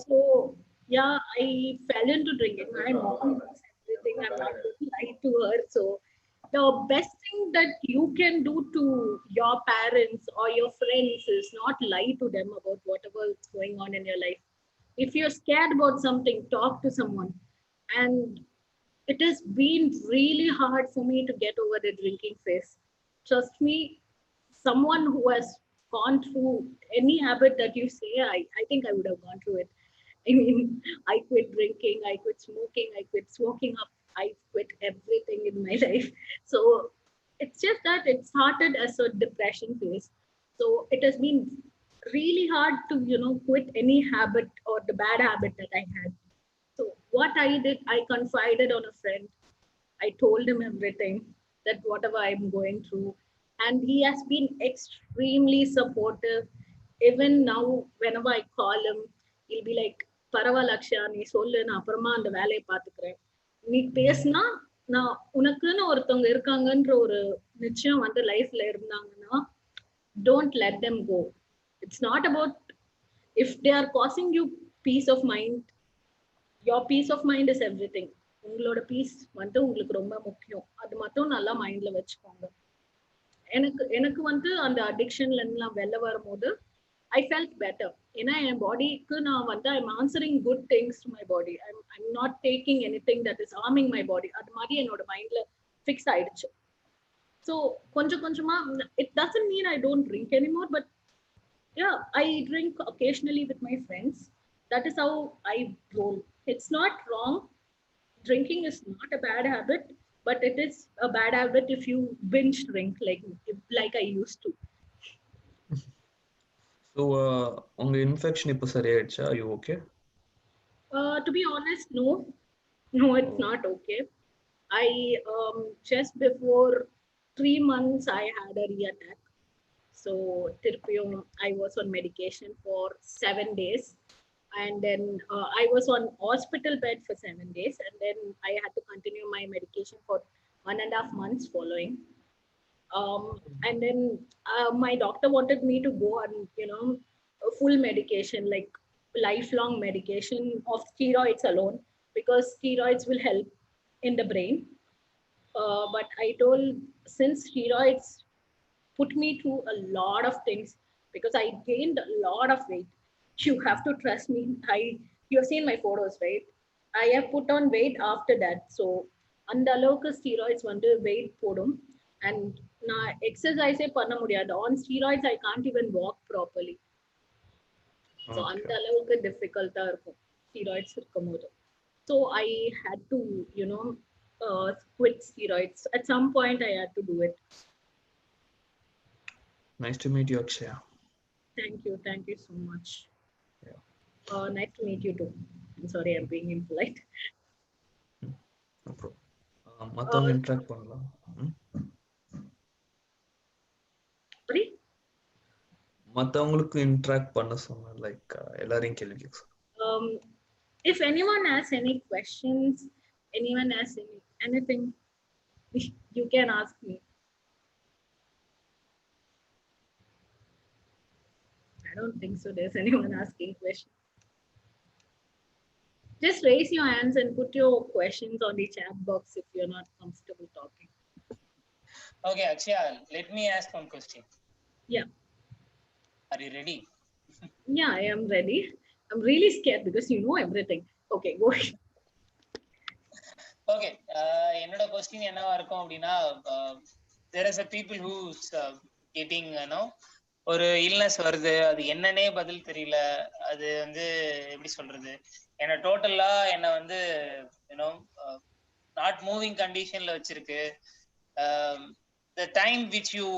So yeah, I fell into drinking. My mom knows everything. I'm not going to lie to her. So the best thing that you can do to your parents or your friends is not lie to them about whatever is going on in your life. If you're scared about something, talk to someone. And it has been really hard for me to get over the drinking phase. Trust me, someone who has gone through any habit that you say, I think I would have gone through it. I mean, I quit drinking, I quit smoking, I quit smoking up, I quit everything in my life. So it's just that it started as a depression phase. So it has been really hard to, quit any habit or the bad habit that I had. So what I did, I confided on a friend. I told him everything, that whatever I'm going through. And he has been extremely supportive. Even now, whenever I call him, he'll be like, பரவாயில்ல நீ சொல்லு நான் அப்புறமா அந்த வேலையை பார்த்துக்கிறேன். நீ பேசினா நான் உனக்குன்னு ஒருத்தவங்க இருக்காங்கன்ற ஒரு நிச்சயம் லைஃப்ல இருந்தாங்கன்னா, don't let them go. It's not about if they are causing you peace of mind. Your peace of mind is everything. உங்களோட பீஸ் உங்களுக்கு ரொம்ப முக்கியம். அது மட்டும் நல்லா மைண்ட்ல வச்சுக்கோங்க. எனக்கு அந்த அடிக்ஷன்ல எல்லாம் வெளில வரும்போது I felt better. ஏன்னா என் பாடிக்கு நான் I'm answering good things to my body. I'm not taking anything that is harming my body. அது மாதிரி என்னோட மைண்ட்ல ஃபிக்ஸ் ஆயிடுச்சு. So கொஞ்சமா it doesn't mean I don't drink anymore, but yeah, I drink occasionally with my friends. That is how I roll. It's not wrong. Drinking is not a bad habit, but it is a bad habit if you binge drink like I used to. So, on the infection, are you okay? To be honest, no, it's not okay. I just before 3 months I had a re-attack. So I was on medication for 7 days. And then I was on hospital bed for 7 days, and then I had to continue my medication for 1.5 months following. And then my doctor wanted me to go on, a full medication, like lifelong medication of steroids alone, because steroids will help in the brain. But I told, since steroids put me through a lot of things, because I gained a lot of weight. You have to trust me. I you have seen my photos, right? I have put on weight after that. So அந்த அளவுக்கு steroids வந்து weight போடும். And நான் exercise பண்ண முடியாது. On steroids I can't even walk properly. So அந்த அளவுக்கு difficult-ஆ இருக்கும் steroids இருக்கும்போது. So I had to, quit steroids. At some point I had to do it. Nice to meet you, Akshaya. Thank you so much. Yeah. Nice to meet you too. I'm sorry I'm being impolite. No problem. மத்தவங்க interact பண்ணலாம். Sorry? மத்தவங்களுக்கு interact பண்ண சொன்னா like எல்லாரையும் கேள்வி கேட்க. If anyone has any questions, anyone has anything, you can ask me. I don't think so there's anyone asking questions. Just raise your hands and put your questions on the chat box if you're not comfortable talking. Okay, Akshaya, let me ask one question. Yeah. Are you ready? Yeah, I am ready. I'm really scared because you know everything. Okay, go ahead. Okay, என்னோட question என்னவா இருக்கும் அப்படின்னா, there is a people who's getting, ஒரு illness வருது, அது என்னன்னே பதில் தெரியல, அது வந்து எப்படி சொல்றது, என்ன டோட்டலா என்ன வந்து நாட் மூவிங் கண்டிஷன்ல வச்சிருக்கு. The time which you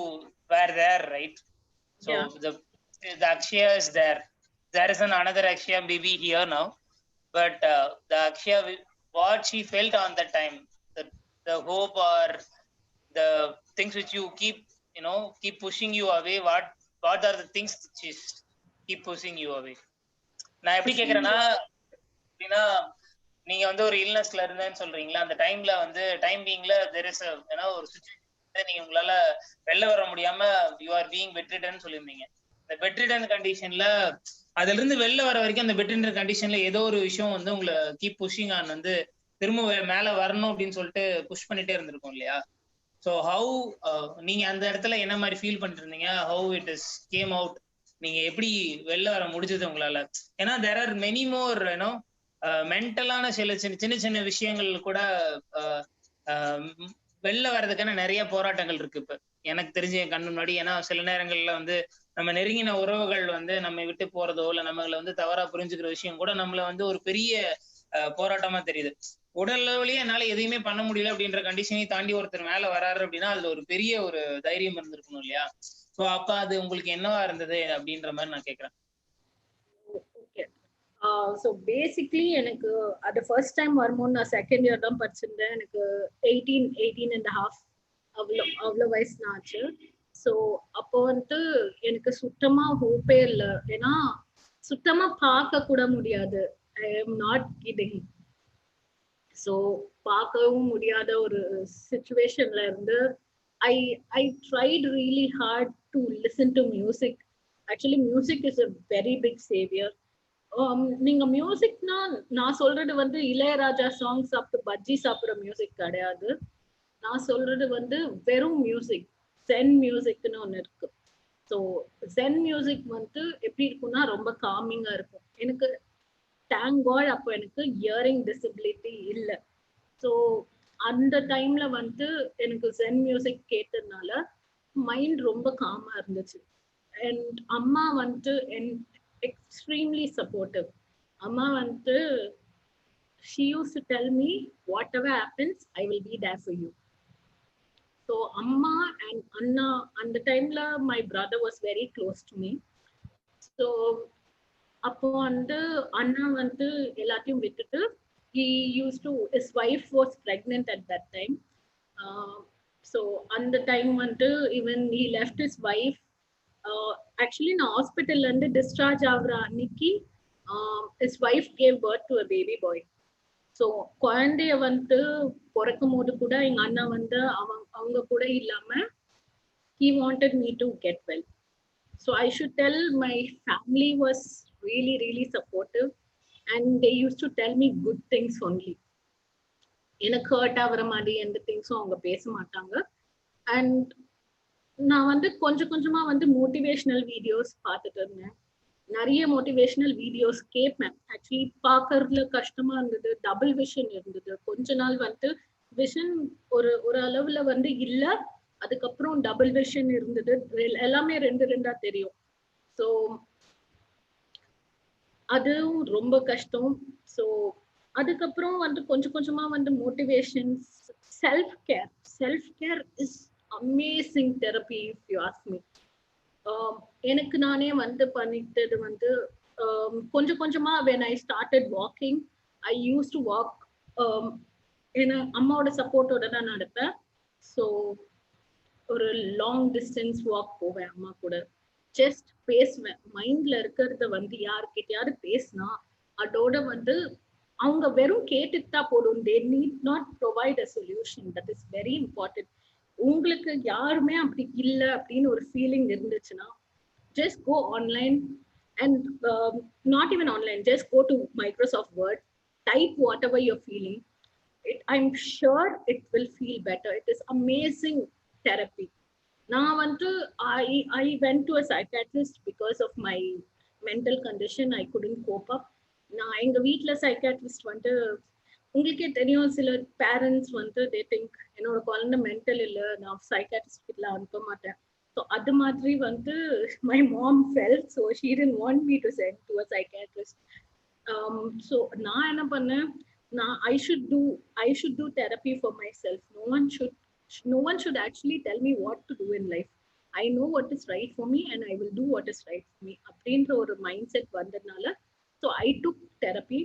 were there, right? So the Akshaya is there. There is another Akshaya maybe here now, but the Akshaya, what she felt on that time, the hope or the things which you keep pushing you away, what are the things which keep pushing you away? நான் எப்படி கேக்குறேன்னா, அப்படின்னா நீங்க வந்து ஒரு இல்னஸ்ல இருந்தேன்னு சொல்றீங்களா, அந்த டைம்ல வந்து டைம் பீயிங்ல there is ஒரு சிச்சுவேஷன் நீங்க உங்களால வெளில வர முடியாம you are being bedridden சொல்லிருந்தீங்க. இந்த bedridden கண்டிஷன்ல அதுல இருந்து வெளில வர வரைக்கும் அந்த bedridden கண்டிஷன்ல ஏதோ ஒரு விஷயம் வந்து உங்களை கீப் புஷிங் ஆன் வந்து திரும்ப மேல வரணும் அப்படின்னு சொல்லிட்டு புஷ் பண்ணிட்டே இருந்திருக்கும் இல்லையா? ஸோ ஹவு நீங்க அந்த இடத்துல என்ன மாதிரி ஃபீல் பண்ணிட்டு இருந்தீங்க? How it is came out, நீங்க எப்படி வெளில வர முடிஞ்சது உங்களால? ஏன்னா தேர் ஆர் மெனி மோர் மென்டலான சில சின்ன சின்ன விஷயங்கள் கூட வெளில வர்றதுக்கான நிறைய போராட்டங்கள் இருக்கு இப்ப எனக்கு தெரிஞ்ச என் கண்ணு முன்னாடி. ஏன்னா சில நேரங்கள்ல வந்து நம்ம நெருங்கின உறவுகள் வந்து நம்ம விட்டு போறதோ இல்ல நம்மள வந்து தவறா புரிஞ்சுக்கிற விஷயம் கூட நம்மள வந்து ஒரு பெரிய போராட்டமா தெரியுது. உடல் அளவுலயே என்னால எதையுமே பண்ண முடியல அப்படின்ற கண்டிஷனையும் தாண்டி ஒருத்தர் மேல வராரு அப்படின்னா அதுல ஒரு பெரிய ஒரு தைரியம் இருந்திருக்கணும் இல்லையா? சோ அப்ப அது உங்களுக்கு என்னவா இருந்தது அப்படின்ற மாதிரி நான் கேக்குறேன். ஸோ பேசிக்லி எனக்கு அது ஃபர்ஸ்ட் டைம் வரும்போது நான் செகண்ட் இயர் தான் படிச்சிருந்தேன். எனக்கு 18.5 அவ்வளோ வயசு தான் ஆச்சு. ஸோ அப்போ வந்து எனக்கு சுத்தமா ஹோப்பே இல்லை. ஏன்னா சுத்தமா பார்க்க கூட முடியாது. I am not kidding. So பார்க்கவும் முடியாத ஒரு சிச்சுவேஷன்ல இருந்து I tried really hard to listen to music. Actually music is a very big saviour. நீங்க மியூசிக்னா நான் சொல்றது வந்து இளையராஜா சாங் சாப்பிட்டு பஜ்ஜி சாப்பிட்ற மியூசிக் கிடையாது. நான் சொல்றது வந்து வெறும் மியூசிக், சென் மியூசிக்னு ஒன்று இருக்கு. ஸோ சென் மியூசிக் வந்து எப்படி இருக்கும்னா ரொம்ப காமிங்கா இருக்கும். எனக்கு தேங்க் காட் அப்போ எனக்கு ஹியரிங் டிசபிலிட்டி இல்லை. ஸோ அந்த டைம்ல வந்து எனக்கு சென் மியூசிக் கேட்டதுனால மைண்ட் ரொம்ப காமா இருந்துச்சு. அண்ட் அம்மா வந்து extremely supportive. Amma vantu she used to tell me whatever happens I will be there for you. So Amma and Anna and the time la my brother was very close to me. So appo and Anna vantu ellathiyum vittu he used to, his wife was pregnant at that time. So and the time vantu even he left his wife. Actually in hospital and discharge avra aniki his wife gave birth to a baby boy. So குழந்தைய வந்து பிறக்கும் போது கூட எங்க அண்ணா வந்து அவங்க கூட இல்லாம he wanted me to get well. So I should tell my family was really really supportive and they used to tell me good things only. எனக்கு ஹர்ட் ஆகுற மாதிரி எந்த திங்ஸும் அவங்க பேச மாட்டாங்க. அண்ட் நான் வந்து கொஞ்சம் கொஞ்சமா வந்து மோட்டிவேஷனல் வீடியோஸ் பார்த்துட்டு இருந்தேன். நிறைய மோட்டிவேஷனல் வீடியோஸ் கேட்பேன். ஆக்சுவலி பார்க்கறதுல கஷ்டமா இருந்தது, டபுள் விஷன் இருந்தது. கொஞ்ச நாள் வந்து விஷன் ஒரு அளவுல வந்து இல்ல, அதுக்கப்புறம் டபுள் விஷன் இருந்தது. எல்லாமே ரெண்டு ரெண்டா தெரியும். ஸோ அதுவும் ரொம்ப கஷ்டம். ஸோ அதுக்கப்புறம் வந்து கொஞ்சம் கொஞ்சமா வந்து motivations, self care is amazing therapy if you ask me. எனக்கு நானே வந்து பண்ணிட்டது வந்து கொஞ்சம் கொஞ்சமா when I started walking, I used to walk. ஏன்னா அம்மாவோட சப்போர்ட்டோட தான் நடப்பேன். ஸோ ஒரு லாங் டிஸ்டன்ஸ் வாக் போவேன் அம்மா கூட. ஜஸ்ட் பேசுவேன். மைண்ட்ல இருக்கிறத வந்து யாருக்கிட்டயாவது பேசினா அதோட வந்து அவங்க வெறும் கேட்டுட்டு தான் போதும். They need not provide a solution. That is very important. உங்களுக்கு யாருமே அப்படி இல்லை அப்படின்னு ஒரு ஃபீலிங் இருந்துச்சுன்னா just go online and not even online, just go to Microsoft Word, type whatever you're feeling. I'm sure it will feel better. It is amazing therapy. Now I went to a psychiatrist because of my mental condition. I couldn't cope up. நான் எங்க வீட்டுல psychiatrist வந்து உங்களுக்கே தெரியும், சில parents வந்து they think என்னோட குழந்தை மென்டல் இல்லை, நான் சைக்காட்ரிஸ்ட் கிட்ட அனுப்ப மாட்டேன். ஸோ அது மாதிரி வந்து my mom felt, so she didn't want me to send to a psychiatrist. So நான் என்ன பண்ணேன், I should do therapy for myself. No one should actually tell me what to do in life. I know what is right for me and I will do what is right for me. அப்படின்ற ஒரு mind set வந்ததுனால so I took therapy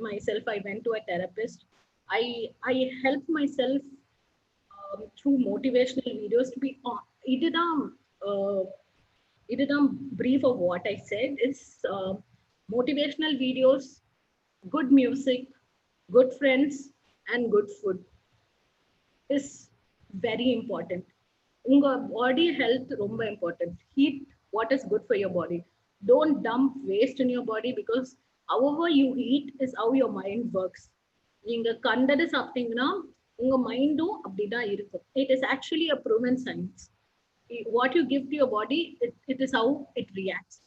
myself. I went to a therapist. I helped myself through motivational videos to be on. இதுதான் brief of what I said is motivational videos, good music, good friends and good food is very important. உங்க body health ரொம்ப important. Eat what is good for your body. Don't dump waste in your body, because however you eat is how your mind works. நீங்க கண்டது சாப்பிட்டீங்கன்னா உங்க மைண்டும் அப்படிதான் இருக்கும். It is actually a proven science. What you give to your body, it is how it reacts.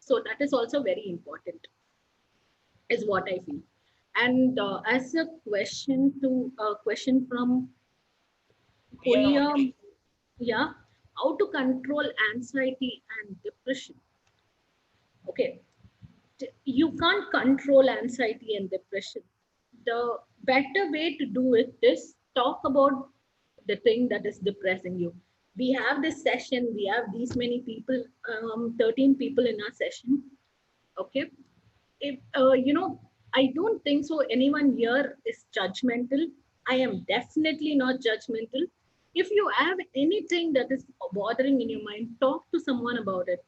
So that is also very important, is what I feel. And as a question from Korea, yeah, how to control anxiety and depression. Okay, you can't control anxiety and depression. The better way to do it is talk about the thing that is depressing you. We have this session, we have these many people, 13 people in our session. Okay, if I don't think so anyone here is judgmental. I am definitely not judgmental. If you have anything that is bothering in your mind, talk to someone about it.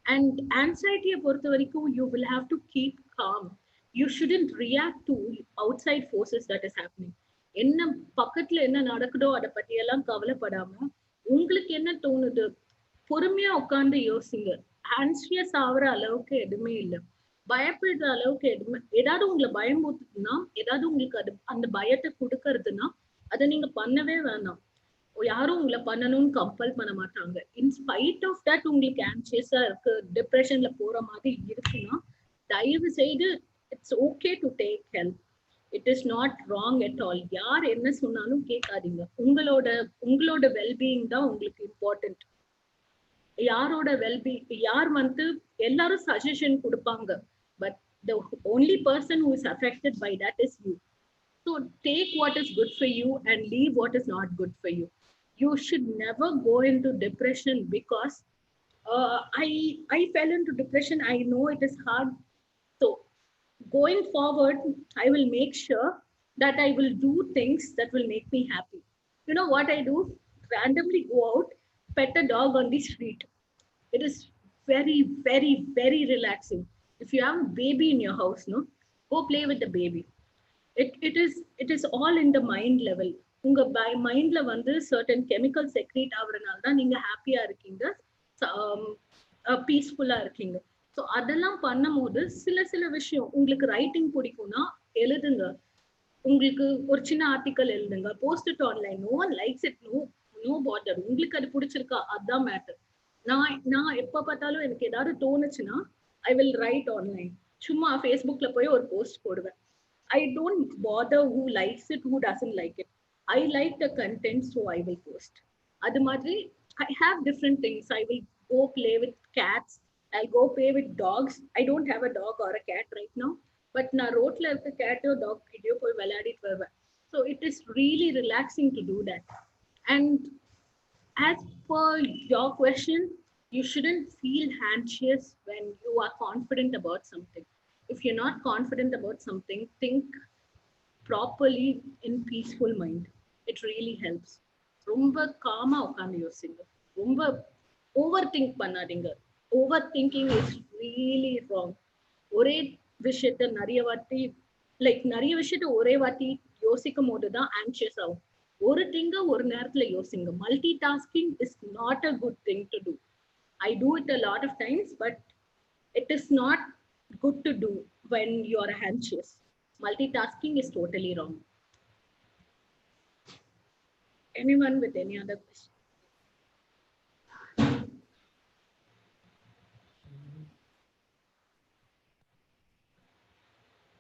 And anxiety you will have to keep calm. You shouldn't react to outside forces that is happening. என்ன பக்கத்துல என்ன நடக்குதோ அதை பத்தி எல்லாம் கவலைப்படாம உங்களுக்கு என்ன தோணுது பொறுமையா உட்கார்ந்து யோசிங்க. ஆன்சியஸ் ஆகுற அளவுக்கு எதுவுமே இல்லை, பயப்படுற அளவுக்கு எதுவுமே. ஏதாவது உங்களை பயமுறுத்துதுன்னா, ஏதாவது உங்களுக்கு அது அந்த பயத்தை கொடுக்கறதுன்னா அதை நீங்க பண்ணவே வேணாம். யாரும் உங்களை பண்ணணும்னு கம்பல் பண்ண மாட்டாங்க. இன்ஸ்பைட் ஆஃப் தட் உங்களுக்கு ஆன்சியஸா இருக்கு, டிப்ரெஷன்ல போற மாதிரி இருக்குன்னா தயவு செய்து it's okay to take help. It is not wrong at all. யார் என்ன சொன்னாலும் கேட்காதீங்க. உங்களோட வெல்பீயிங் தான் உங்களுக்கு இம்பார்ட்டன்ட். யாரோட வெல்பீயிங், யார் வந்து எல்லாரும் சஜஷன் கொடுப்பாங்க, but the only person who is affected by that is you. So take what is good for you and leave what is not good for you. You should never go into depression because I fell into depression. I know it is hard. So going forward, I will make sure that I will do things that will make me happy. You know what I do? Randomly go out, pet a dog on the street. It is very, very, very relaxing. If you have a baby in your house, no, go play with the baby. It is all in the mind level. உங்க மைண்ட்ல வந்து certain chemical secrete ஆகுறதுனால தான் நீங்க ஹாப்பியா இருக்கீங்க, பீஸ்ஃபுல்லா இருக்கீங்க. So அதெல்லாம் பண்ணும்போது சில விஷயம் உங்களுக்கு ரைட்டிங் பிடிக்கும்னா எழுதுங்க. உங்களுக்கு ஒரு சின்ன ஆர்டிக்கல் எழுதுங்க, post it online. No one likes it, no bother. உங்களுக்கு அது பிடிச்சிருக்கா, அதுதான் மேட்டர். நான் எப்ப பார்த்தாலும் எனக்கு ஏதாவது தோணுச்சுன்னா I will write online. சும்மா Facebookல போய் ஒரு போஸ்ட் போடுவேன். I don't bother who likes it, who doesn't like it. I like the content, so I will post. அது மாதிரி I have different things. I will go play with cats. I'll go play with dogs. I don't have a dog or a cat right now. But நான் ரோட்ல இருக்க கேட்டோ talk கிட்டயோ போய் விளையாடிட்டு வருவேன். So it is really relaxing to do that. And as per your question, you shouldn't feel anxious when you are confident about something. If you're not confident about something, think properly in peaceful mind. It really helps. ரொம்ப gamma உட்காந்து யோசிங்க. ரொம்ப over think பண்ணாதீங்க. Over thinking is really wrong. ஒரே விஷயத்த நிறைய விஷயத்த ஒரே வாட்டி யோசிக்கும் போதுதான் ஆங்ஷியஸ் ஆகும். ஒரு திங்க ஒரு நேரத்துல யோசிங்க. Multitasking is not a good thing to do. I do it a lot of times, but it is not good to do when you are anxious. Multitasking is totally wrong. Anyone with any other question?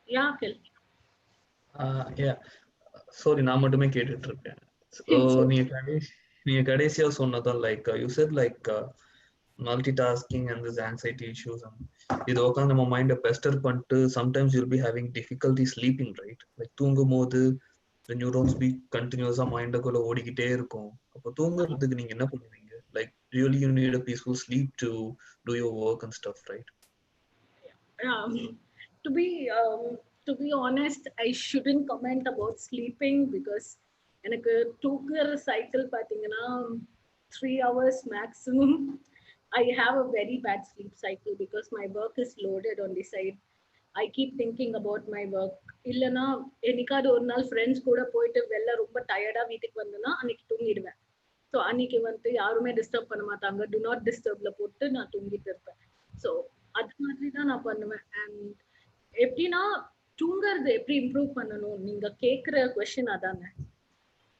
Yeah, Akhil. Yeah. Sorry, நான் மட்டுமே கேட்டுட்டு இருக்கேன். நீங்க கடைசியா சொன்னதான் like you said like multitasking and this anxiety issues and இது உட்காந்து நம்ம மைண்டை பெஸ்டர் பண்ணிட்டு sometimes you'll be having difficulty sleeping, right? Like தூங்கும் போது the neurons be continuously மைண்டுக்குள்ள ஓடிக்கிட்டே இருக்கும். அப்போ தூங்குறதுக்கு நீங்க என்ன பண்ணுவீங்க? Like really you need a peaceful sleep to do your work and stuff, right? To be honest, I shouldn't comment about sleeping because எனக்கு தூங்குற சைக்கிள் பாத்தீங்கன்னா 3 hours maximum. I have a very bad sleep cycle because my work is loaded on the side. I keep thinking about my work. இல்லனா என்னைக்காவது ஒரு நாள் friends கூட போயிட்டு வெளில ரொம்ப டயர்டா வீட்டுக்கு வந்தேன்னா அன்னைக்கு தூங்கிடுவேன். ஸோ அன்னைக்கு வந்து யாருமே டிஸ்டர்ப் பண்ண மாட்டாங்க. டு நாட் டிஸ்டர்ப்ல போட்டு நான் தூங்கிட்டு இருப்பேன். ஸோ அது மாதிரி தான் நான் பண்ணுவேன். அண்ட் எப்படின்னா தூங்குறது எப்படி இம்ப்ரூவ் பண்ணணும் நீங்க கேட்குற கொஸ்டின் அதானே.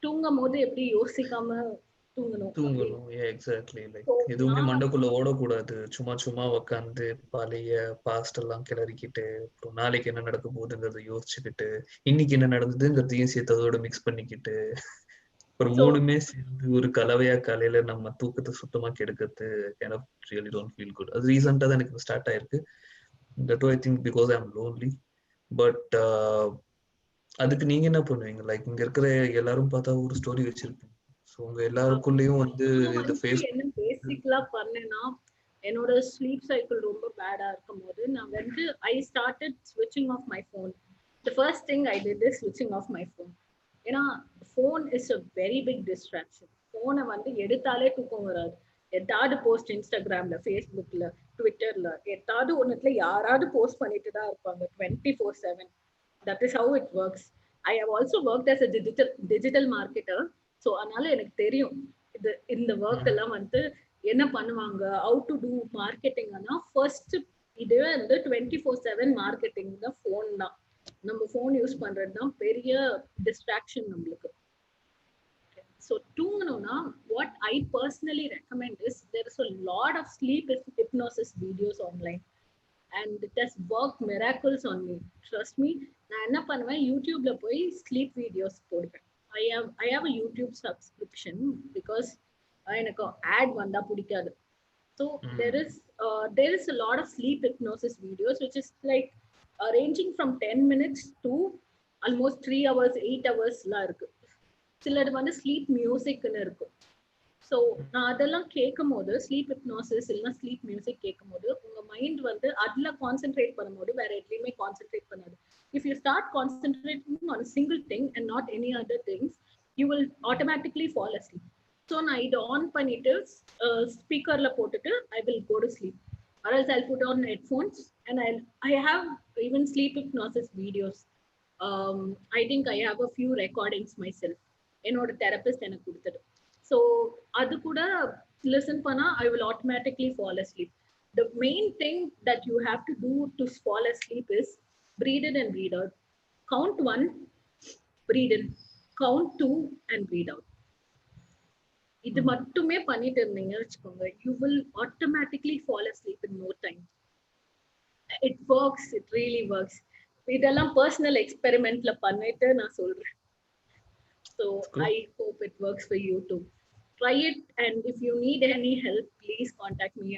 தூங்கும் போது எப்படி யோசிக்காம தூங்கணும். எக்ஸாக்ட்லி. லைக் எதுவுமே மண்டக்குள்ள ஓடக்கூடாது. சும்மா உட்காந்து பழைய பாஸ்ட் எல்லாம் கிளறிக்கிட்டு அப்புறம் நாளைக்கு என்ன நடக்க போகுதுங்கிறத யோசிச்சுக்கிட்டு இன்னைக்கு என்ன நடந்ததுங்கிறதையும் சேர்த்து அதோட மிக்ஸ் பண்ணிக்கிட்டு ஒரு மூணுமே சேர்ந்து ஒரு கலவையா காலையில நம்ம தூக்கத்தை சுத்தமா கெடுக்கிறது ரியலி டோன்ட் ஃபீல் குட். அது ரீசெண்டா தான் எனக்கு ஸ்டார்ட் ஆயிருக்கு. That I think because I am lonely. But அதுக்கு நீங்க என்ன பண்ணுவீங்க? லைக் இங்க இருக்கிற எல்லாரும் பார்த்தா ஒரு ஸ்டோரி வச்சிருப்பீங்க. உங்க எல்லாருக்குள்ளயும் வந்து இந்த ஃபேஸ் என்ன பேசிக்கலா பண்ணேன்னா என்னோட ஸ்லீப் சைக்கிள் ரொம்ப பேடா இருக்கும் போது நான் வந்து ஐ ஸ்டார்டட் ஸ்விட்சிங் off my phone. The first thing I did is ஸ்விட்சிங் ஆஃப் மை ஃபோன். ஏன்னா phone is a very big distraction. ஃபோனை வந்து எடுத்தாலே தூக்கம் வராது. எதாவது போஸ்ட் இன்ஸ்டாகிராம்ல, ஃபேஸ்புக்ல, ட்விட்டர்ல எதாவது ஒன்றுத்துல யாராவது போஸ்ட் பண்ணிட்டு தான் இருப்பாங்க 24/7. That is how it works. I have also worked as a digital marketer. So அதனால எனக்கு தெரியும் இந்த ஒர்க் எல்லாம் வந்து என்ன பண்ணுவாங்க, ஹவு டு டூ மார்க்கெட்டிங்னா ஃபர்ஸ்ட் இதுவே வந்து 24/7 மார்க்கெட்டிங் தான். ஃபோன் தான் நம்ம ஃபோன் யூஸ் பண்றது தான் பெரிய டிஸ்ட்ராக்ஷன் நம்மளுக்கு. ஸோ தூங்கணும்னா what I personally recommend is there is a lot of sleep hypnosis videos online and it has work miracles on me. Trust me. நான் என்ன பண்ணுவேன், யூடியூப்ல போய் ஸ்லீப் வீடியோஸ் போடுவேன். I have a YouTube subscription because எனக்கு ad வந்தா பிடிக்காது. So there is a lot of sleep hypnosis videos which is like ranging from 10 minutes to almost 3 hours 8 hours லாம் இருக்கு. சிலது வந்து ஸ்லீப் மியூசிக்னு இருக்கும். ஸோ நான் அதெல்லாம் கேட்கும் போது ஸ்லீப் ஹிப்னோசிஸ் இல்லைன்னா ஸ்லீப் மியூசிக் கேட்கும் போது உங்க மைண்ட் வந்து அதுல கான்சென்ட்ரேட் பண்ணும்போது வேற எதுலையுமே கான்சென்ட்ரேட் பண்ணாது. If you start concentrating on a single thing and not any other things, you will automatically fall asleep. So நான் இது ஆன் பண்ணிட்டு ஸ்பீக்கர்ல போட்டுட்டு I will go to sleep, or else I'll put on headphones and I have even sleep hypnosis videos. I think I have a few recordings myself. என்னோட therapist எனக்கு கொடுத்தது. So அது கூட லிசன் பண்ணா I will automatically fall asleep. The main thing that you have to do to fall asleep is breathe in and breathe out. Count 1, breathe in. Count 2 and breathe out. இது மட்டுமே பண்ணிட்டு இருந்தீங்க வச்சுக்கோங்க, you will automatically fall asleep in no time. it works, it really works. இதெல்லாம் personal experimentல பண்ணிட்டு நான் சொல்றேன். So I hope it works for you too. Try it, and if you need any help, please contact me.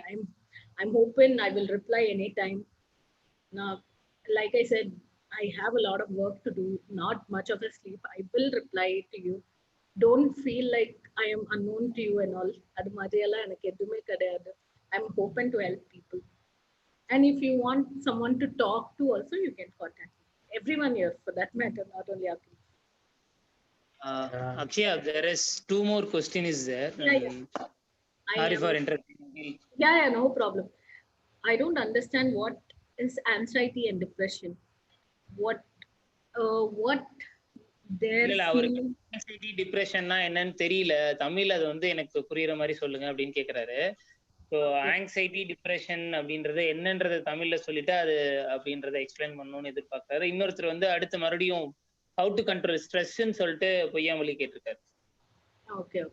I'm open. I will reply anytime. Now, like I said, I have a lot of work to do, not much of a sleep. I will reply to you. Don't feel like I am unknown to you and all. அது மாதிரியெல்லாம் எனக்கு எதுவுமே கிடையாது. I'm open to help people. And if you want someone to talk to also, you can contact me. Everyone here for that matter, not only Akhil. Akshaya, there is 2 more questions is there. Yeah. Sorry for interrupting. Yeah, no problem. I don't understand what is anxiety and depression. What இல்ல அவருக்கு anxiety depressionனா என்னன்னு தெரியல, தமிழ்ல அது வந்து எனக்கு புரியுற மாதிரி சொல்லுங்க அப்படின்னு கேக்குறாரு. ஸோ ஆங்ஸைட்டி டிப்ரெஷன் அப்படின்றது என்னன்றது தமிழ்ல சொல்லிட்டு அது அப்படின்றத எக்ஸ்பிளைன் பண்ணணும்னு எதிர்பார்க்கறாரு. இன்னொருத்தர் வந்து அடுத்து மறுபடியும் ஹவு டு கண்ட்ரோல் ஸ்ட்ரெஸ்ன்னு சொல்லிட்டு பொய்யாமொழி கேட்டிருக்காரு. Okay.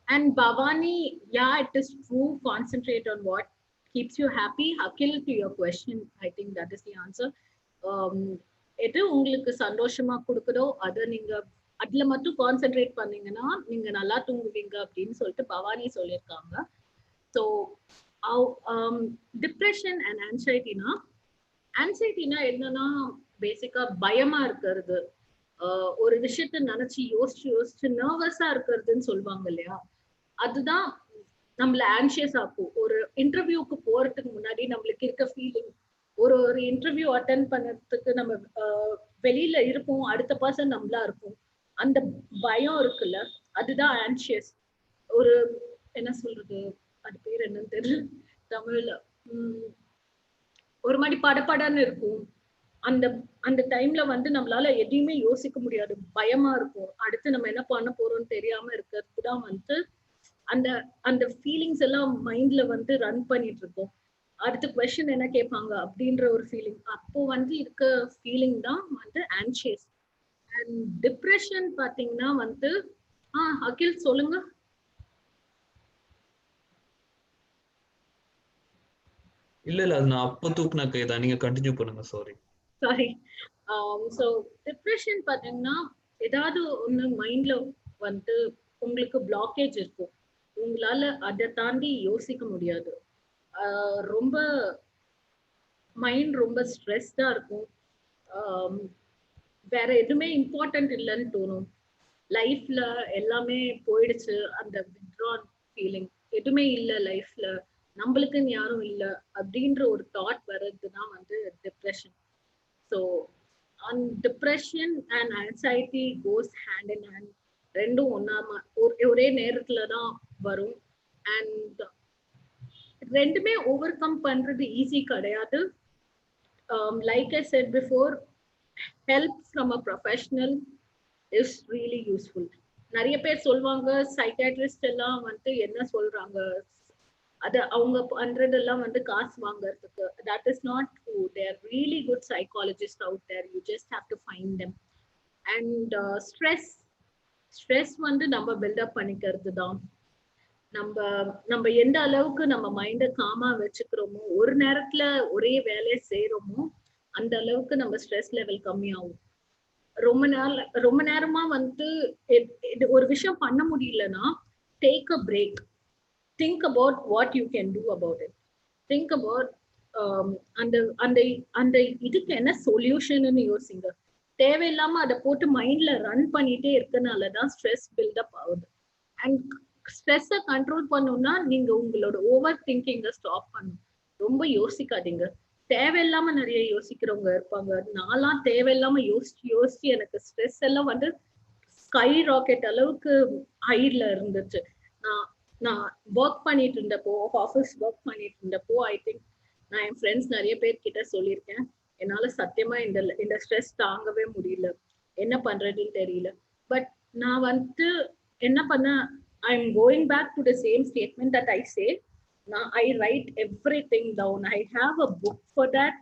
And Bhavani, yeah, it is true. Concentrate on what keeps you happy. Akhil, to your question, I think that is the answer. எது உங்களுக்கு சந்தோஷமா கொடுக்குதோ அதை நீங்க அதுல மட்டும் கான்சென்ட்ரேட் பண்ணீங்கன்னா நீங்க நல்லா தூங்குவீங்க அப்படின்னு சொல்லிட்டு பவானி சொல்லியிருக்காங்க. ஸோ டிப்ரெஷன் அண்ட் ஆன்சைட்டினா என்னன்னா பேசிக்கா பயமா இருக்கிறது, ஒரு விஷயத்த நினைச்சு யோசிச்சு நர்வஸா இருக்கிறதுன்னு சொல்லுவாங்க இல்லையா, அதுதான் நம்மள ஆன்சியஸ் ஆக்கும். ஒரு இன்டர்வியூக்கு போறதுக்கு முன்னாடி நம்மளுக்கு இருக்க ஃபீலிங், ஒரு இன்டர்வியூ அட்டென்ட் பண்ணதுக்கு நம்ம வெளியில இருப்போம், அடுத்த பர்சன் நம்மளா இருக்கும், அந்த பயம் இருக்குல்ல, அதுதான் ஆன்சியஸ். ஒரு என்ன சொல்றது, அது பேர் என்னன்னு தெரியல தமிழ்ல, ஒரு மாதிரி படப்படன்னு இருக்கும். அந்த டைம்ல வந்து நம்மளால எதையுமே யோசிக்க முடியாது, பயமா இருக்கும், அடுத்து நம்ம என்ன பண்ண போறோம்னு தெரியாம இருக்கிறதுதான் வந்து அந்த ஃபீலிங்ஸ் எல்லாம் மைண்ட்ல வந்து ரன் பண்ணிட்டு இருக்கோம். அடுத்த கொஸ்டின் என்ன கேட்பாங்க அப்படின்ற ஒரு ஃபீலிங், அப்போ வந்து இருக்க ஃபீலிங் தான் வந்து ஆன்சியஸ். அண்ட் டிப்ரெஷன் பாத்தீங்கன்னா வந்து அகில் சொல்லுங்க. இல்ல அது நான் அப்ப தூக்குன கைதா, நீங்க கண்டினியூ பண்ணுங்க. சாரி. ஸோ டிப்ரெஷன் பாத்தீங்கன்னா ஏதாவது ஒண்ணு மைண்ட்ல வந்து உங்களுக்கு பிளாக்கேஜ் இருக்கும், உங்களால அதை தாண்டி யோசிக்க முடியாது, ரொம்ப மைண்ட் ரொம்ப ஸ்ட்ரெஸ்டா இருக்கும், வேற எதுவுமே இம்பார்ட்டன்ட் இல்லைன்னு தோணும், லைஃப்ல எல்லாமே போயிடுச்சு, அந்த வித்ட்ரான் ஃபீலிங், எதுவுமே இல்லை லைஃப்ல, நம்மளுக்குன்னு யாரும் இல்லை அப்படின்ற ஒரு தாட் வர்றதுதான் வந்து depression. So depression and anxiety cos hand in hand, ரெண்டும் ஒரே நேரத்துல தான் வரும். அண்ட் ரெண்டுமே ஓவர் கம் பண்றது ஈஸி கிடையாது. Like I said before, help from a professional is really useful. நிறைய பேர் சொல்லுவாங்க சைக்காட்ரிஸ்ட் எல்லாம் வந்து என்ன சொல்றாங்க, அது அவங்க பண்றதெல்லாம் வந்து காசு வாங்கறதுக்கு. That is not true. There are really good psychologist out there, you just have to find them. And stress வந்து நம்ம பில்டப் பண்ணிக்கிறது தான். நம்ம எந்த அளவுக்கு நம்ம மைண்டை காமா வச்சுக்கிறோமோ, ஒரு நேரத்துல ஒரே வேலையை செய்யறோமோ, அந்த அளவுக்கு நம்ம ஸ்ட்ரெஸ் லெவல் கம்மியாகும். ரொம்ப நேரமா வந்து ஒரு விஷயம் பண்ண முடியலன்னா take a break, think about what you can do about it, think about அந்த இதுக்கு என்ன சொல்யூஷன் யோசிங்க. தேவையில்லாம அதை போட்டு மைண்ட்ல ரன் பண்ணிட்டே இருக்கனாலதான் ஸ்ட்ரெஸ் பில்டப் ஆகுது. அண்ட் ஸ்ட்ரெஸ்ஸை கண்ட்ரோல் பண்ணணும்னா நீங்க உங்களோட ஓவர் திங்கிங்க ஸ்டாப் பண்ணணும். ரொம்ப யோசிக்காதீங்க. தேவையில்லாம நிறைய யோசிக்கிறவங்க இருப்பாங்க. நான்லாம் தேவையில்லாம யோசிச்சு எனக்கு ஸ்ட்ரெஸ் எல்லாம் வந்து ஸ்கை ராக்கெட் அளவுக்கு ஹைட்ல இருந்துச்சு. நான் ஒர்க் பண்ணிட்டு இருந்தப்போ, ஆஃபீஸ் ஒர்க் பண்ணிட்டு இருந்தப்போ, ஐ திங்க் நான் என் ஃப்ரெண்ட்ஸ் நிறைய பேர் கிட்ட சொல்லியிருக்கேன், என்னால சத்தியமா இந்த ஸ்ட்ரெஸ் தாங்கவே முடியல, என்ன பண்றதுன்னு தெரியல. பட் நான் வந்து என்ன பண்ண, I am going back to the same statement that I say. I write everything down. I have a book for that.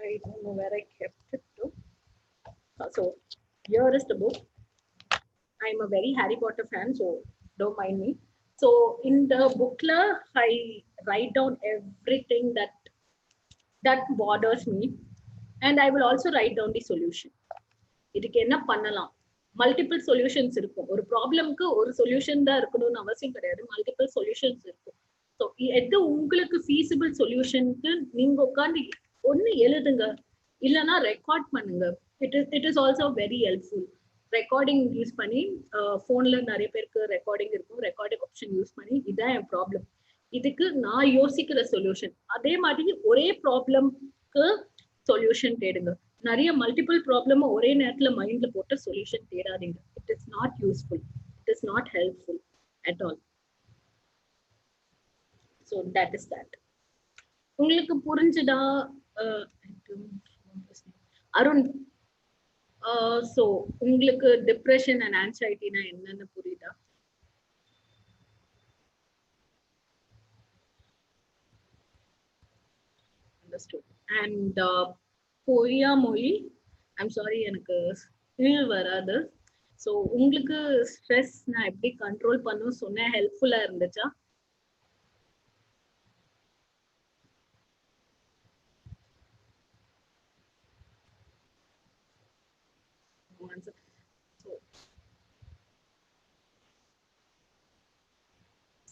I don't know where I kept it though. So here is the book. I'm a very Harry Potter fan, so don't mind me. So in the booklet, I write down everything that that bothers me, and I will also write down the solution. இதுக்கு என்ன பண்ணலாம், multiple solutions இருக்கும். ஒரு ப்ராப்ளம்க்கு ஒரு solution தான் இருக்கணும்னு அவசியம் கிடையாது, மல்டிபிள் சொல்யூஷன்ஸ் இருக்கும். ஸோ எது உங்களுக்கு ஃபீஸிபிள் சொல்யூஷனுக்கு நீங்க உட்காந்து ஒன்னு எழுதுங்க, இல்லைன்னா ரெக்கார்ட் பண்ணுங்க. It is also very helpful. Recording use பண்ணி, ஃபோன்ல நிறைய பேருக்கு ரெக்கார்டிங் இருக்கும், ரெக்கார்டிங் ஆப்ஷன் யூஸ் பண்ணி இதான் என் ப்ராப்ளம், இதுக்கு நான் யோசிக்கிற சொல்யூஷன். அதே மாதிரி ஒரே ப்ராப்ளம்க்கு சொல்யூஷன் தேடுங்க. நிறைய மல்டிபிள் ப்ராப்ளம் ஒரே நேரத்துல மைண்ட்ல போட்டு சொல்யூஷன் தேடாதீங்க. It is not useful, it is not helpful at all. So that is that. உங்களுக்கு புரிஞ்சுதா அருண்? ஸோ உங்களுக்கு டிப்ரெஷன் அண்ட் ஆன்சைட்டினா என்னன்னு புரியுதா? Understood. And பொய்யா மொழி, ஐம் சாரி, எனக்கு ஃபீல் வராது. ஸோ உங்களுக்கு ஸ்ட்ரெஸ் நான் எப்படி கண்ட்ரோல் பண்ணும் சொன்னேன், ஹெல்ப்ஃபுல்லா இருந்துச்சா?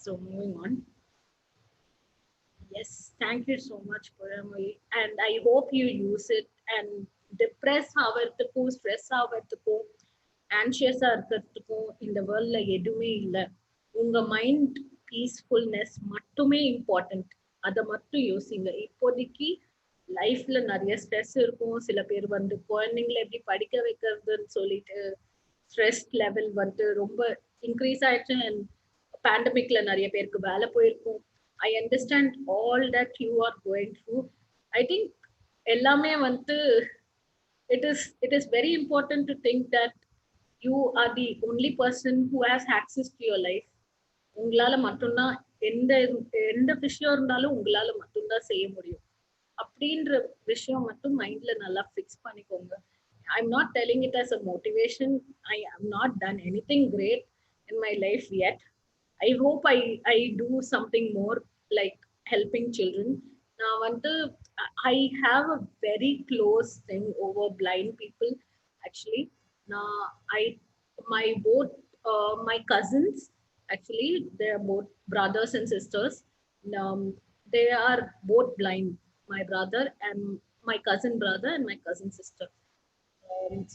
So moving on. Yes, thank you so much, Puramali. And I hope you use it. And depress ஆகிறதுக்கும் ஸ்ட்ரெஸ் ஆகிறதுக்கும் ஆன்ஷியஸா இருக்கிறதுக்கும் இந்த வேர்ல்ட்ல எதுவுமே இல்லை. உங்க மைண்ட் பீஸ்ஃபுல்னஸ் மட்டுமே இம்பார்ட்டன்ட். அதை மட்டும் யோசிங்க. இப்போதைக்கு லைஃப்ல நிறைய ஸ்ட்ரெஸ் இருக்கும். சில பேர் வந்து குழந்தைங்களை எப்படி படிக்க வைக்கிறதுன்னு சொல்லிட்டு ஸ்ட்ரெஸ் லெவல் வந்து ரொம்ப இன்க்ரீஸ் ஆயிடுச்சு. அண்ட் பேண்டமிக்ல நிறைய பேருக்கு வேலை போயிருக்கும். I understand all that you are going through. I think ellame vandu it is very important to think that you are the only person who has access to your life. உங்களால மட்டும்தான் எந்த விஷயம் இருந்தாலும் உங்களால மட்டும்தான் செய்ய முடியும் அப்படின்ற விஷயம் மட்டும் மைண்ட்ல நல்லா ஃபிக்ஸ் பண்ணிக்கோங்க. I'm not telling it as a motivation. I have not done anything great in my life yet. I hope I do something more like helping children. Now, I have a very close thing over blind people. Actually, now my cousins, actually, they are both brothers and sisters. They are both blind. My brother and my cousin brother and my cousin sister.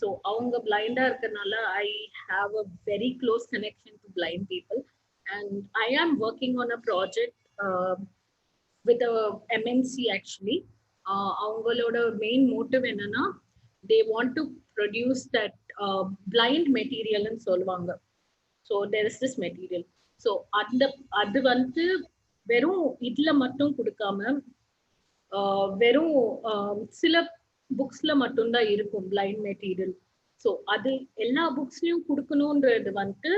So, avanga blind irukanaala I have a very close connection to blind people. And I am working on a project with a MNC actually. Avangaloda main motive enna, they want to produce that blind material and solvanga. So there is this material. So adu vandu verum idla mattum kudukama verum sila books la mattum da irukum blind material. So adu ella books liyum kudukanundradhu vandu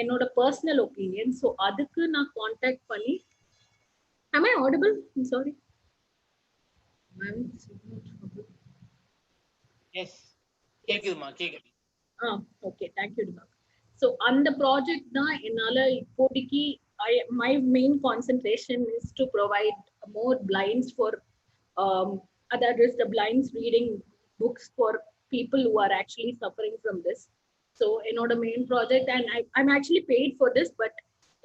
என்னோட personal opinion. So அதுக்கு நான் contact பண்ணி, am I audible? I'm sorry. Yes, கேக்குதுமா, கேக்குது. Okay, thank you. So அந்த project தான் என்னால இப்போதைக்கு my main concentration is to provide more blinds for that is the blinds reading books for people who are actually suffering from this. So என்னோட main project, and I'm actually paid for this, but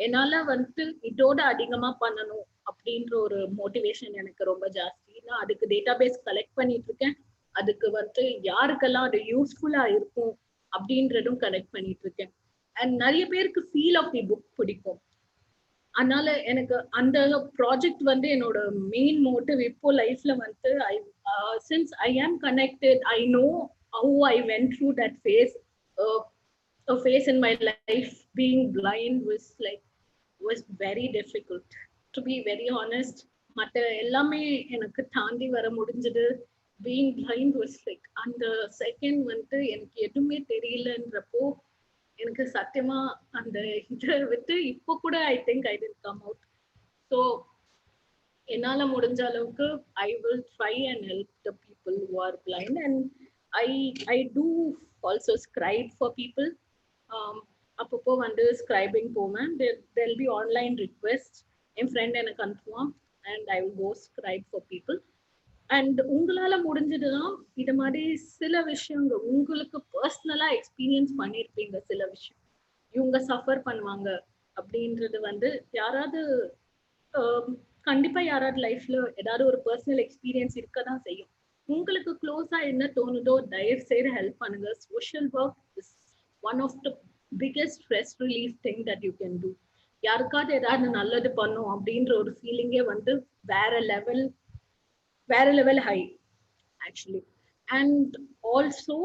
என்னால வந்து இதோட அதிகமா பண்ணணும் அப்படின்ற ஒரு motivation எனக்கு ரொம்ப ஜாஸ்தி. நான் அதுக்கு டேட்டா பேஸ் கலெக்ட் பண்ணிட்டு இருக்கேன். அதுக்கு வந்து யாருக்கெல்லாம் அது யூஸ்ஃபுல்லா இருக்கும் அப்படின்றதும் கலெக்ட் பண்ணிட்டு இருக்கேன். அண்ட் நிறைய பேருக்கு ஃபீல் ஆஃப் தி புக் பிடிக்கும். அதனால எனக்கு அந்த ப்ராஜெக்ட் வந்து என்னோட மெயின் மோட்டிவ். இப்போ லைஃப்ல வந்து since I am connected, I know how I went through that phase. A phase in my life being blind was very difficult, to be very honest. மற்ற எல்லாமே எனக்கு தாண்டி வர முடிஞ்சது. being blind was like அந்த செகண்ட் வந்து எனக்கு எதுவுமே தெரியலன்றப்போ எனக்கு சத்தியமா அந்த இதை விட்டு இப்போ கூட I think I didn't come out. So என்னால முடிஞ்ச அளவுக்கு I will try and help the people who are blind. And I do also scribe for people. அப்பப்போ வந்து ஸ்கிரைபிங் போவேன். there'll be online requests. N friend எனக்கு அனுப்புவான், and I will go scribe for people. And உங்களால முடிஞ்சதுன்னா இது மாதிரி சில விஷயங்கள் உங்களுக்கு பர்சனலா எக்ஸ்பீரியன்ஸ் பண்ணிருப்பீங்க. சில விஷயம் இவங்க சஃபர் பண்ணுவாங்க அப்படின்றது வந்து யாராவது கண்டிப்பா யாராவது லைஃப்ல ஏதாவது ஒரு பர்சனல் எக்ஸ்பீரியன்ஸ் இருக்கதான் செய்யும். உங்களுக்கு க்ளோஸா என்ன தோணுதோ தயவு செய்து ஹெல்ப் பண்ணுங்க. Social work is one of the biggest stress relief thing that you can do. யாருக்காவது ஏதாவது நல்லது பண்ணும் அப்படின்ற ஒரு ஃபீலிங்கே வந்து வேற level high actually. And also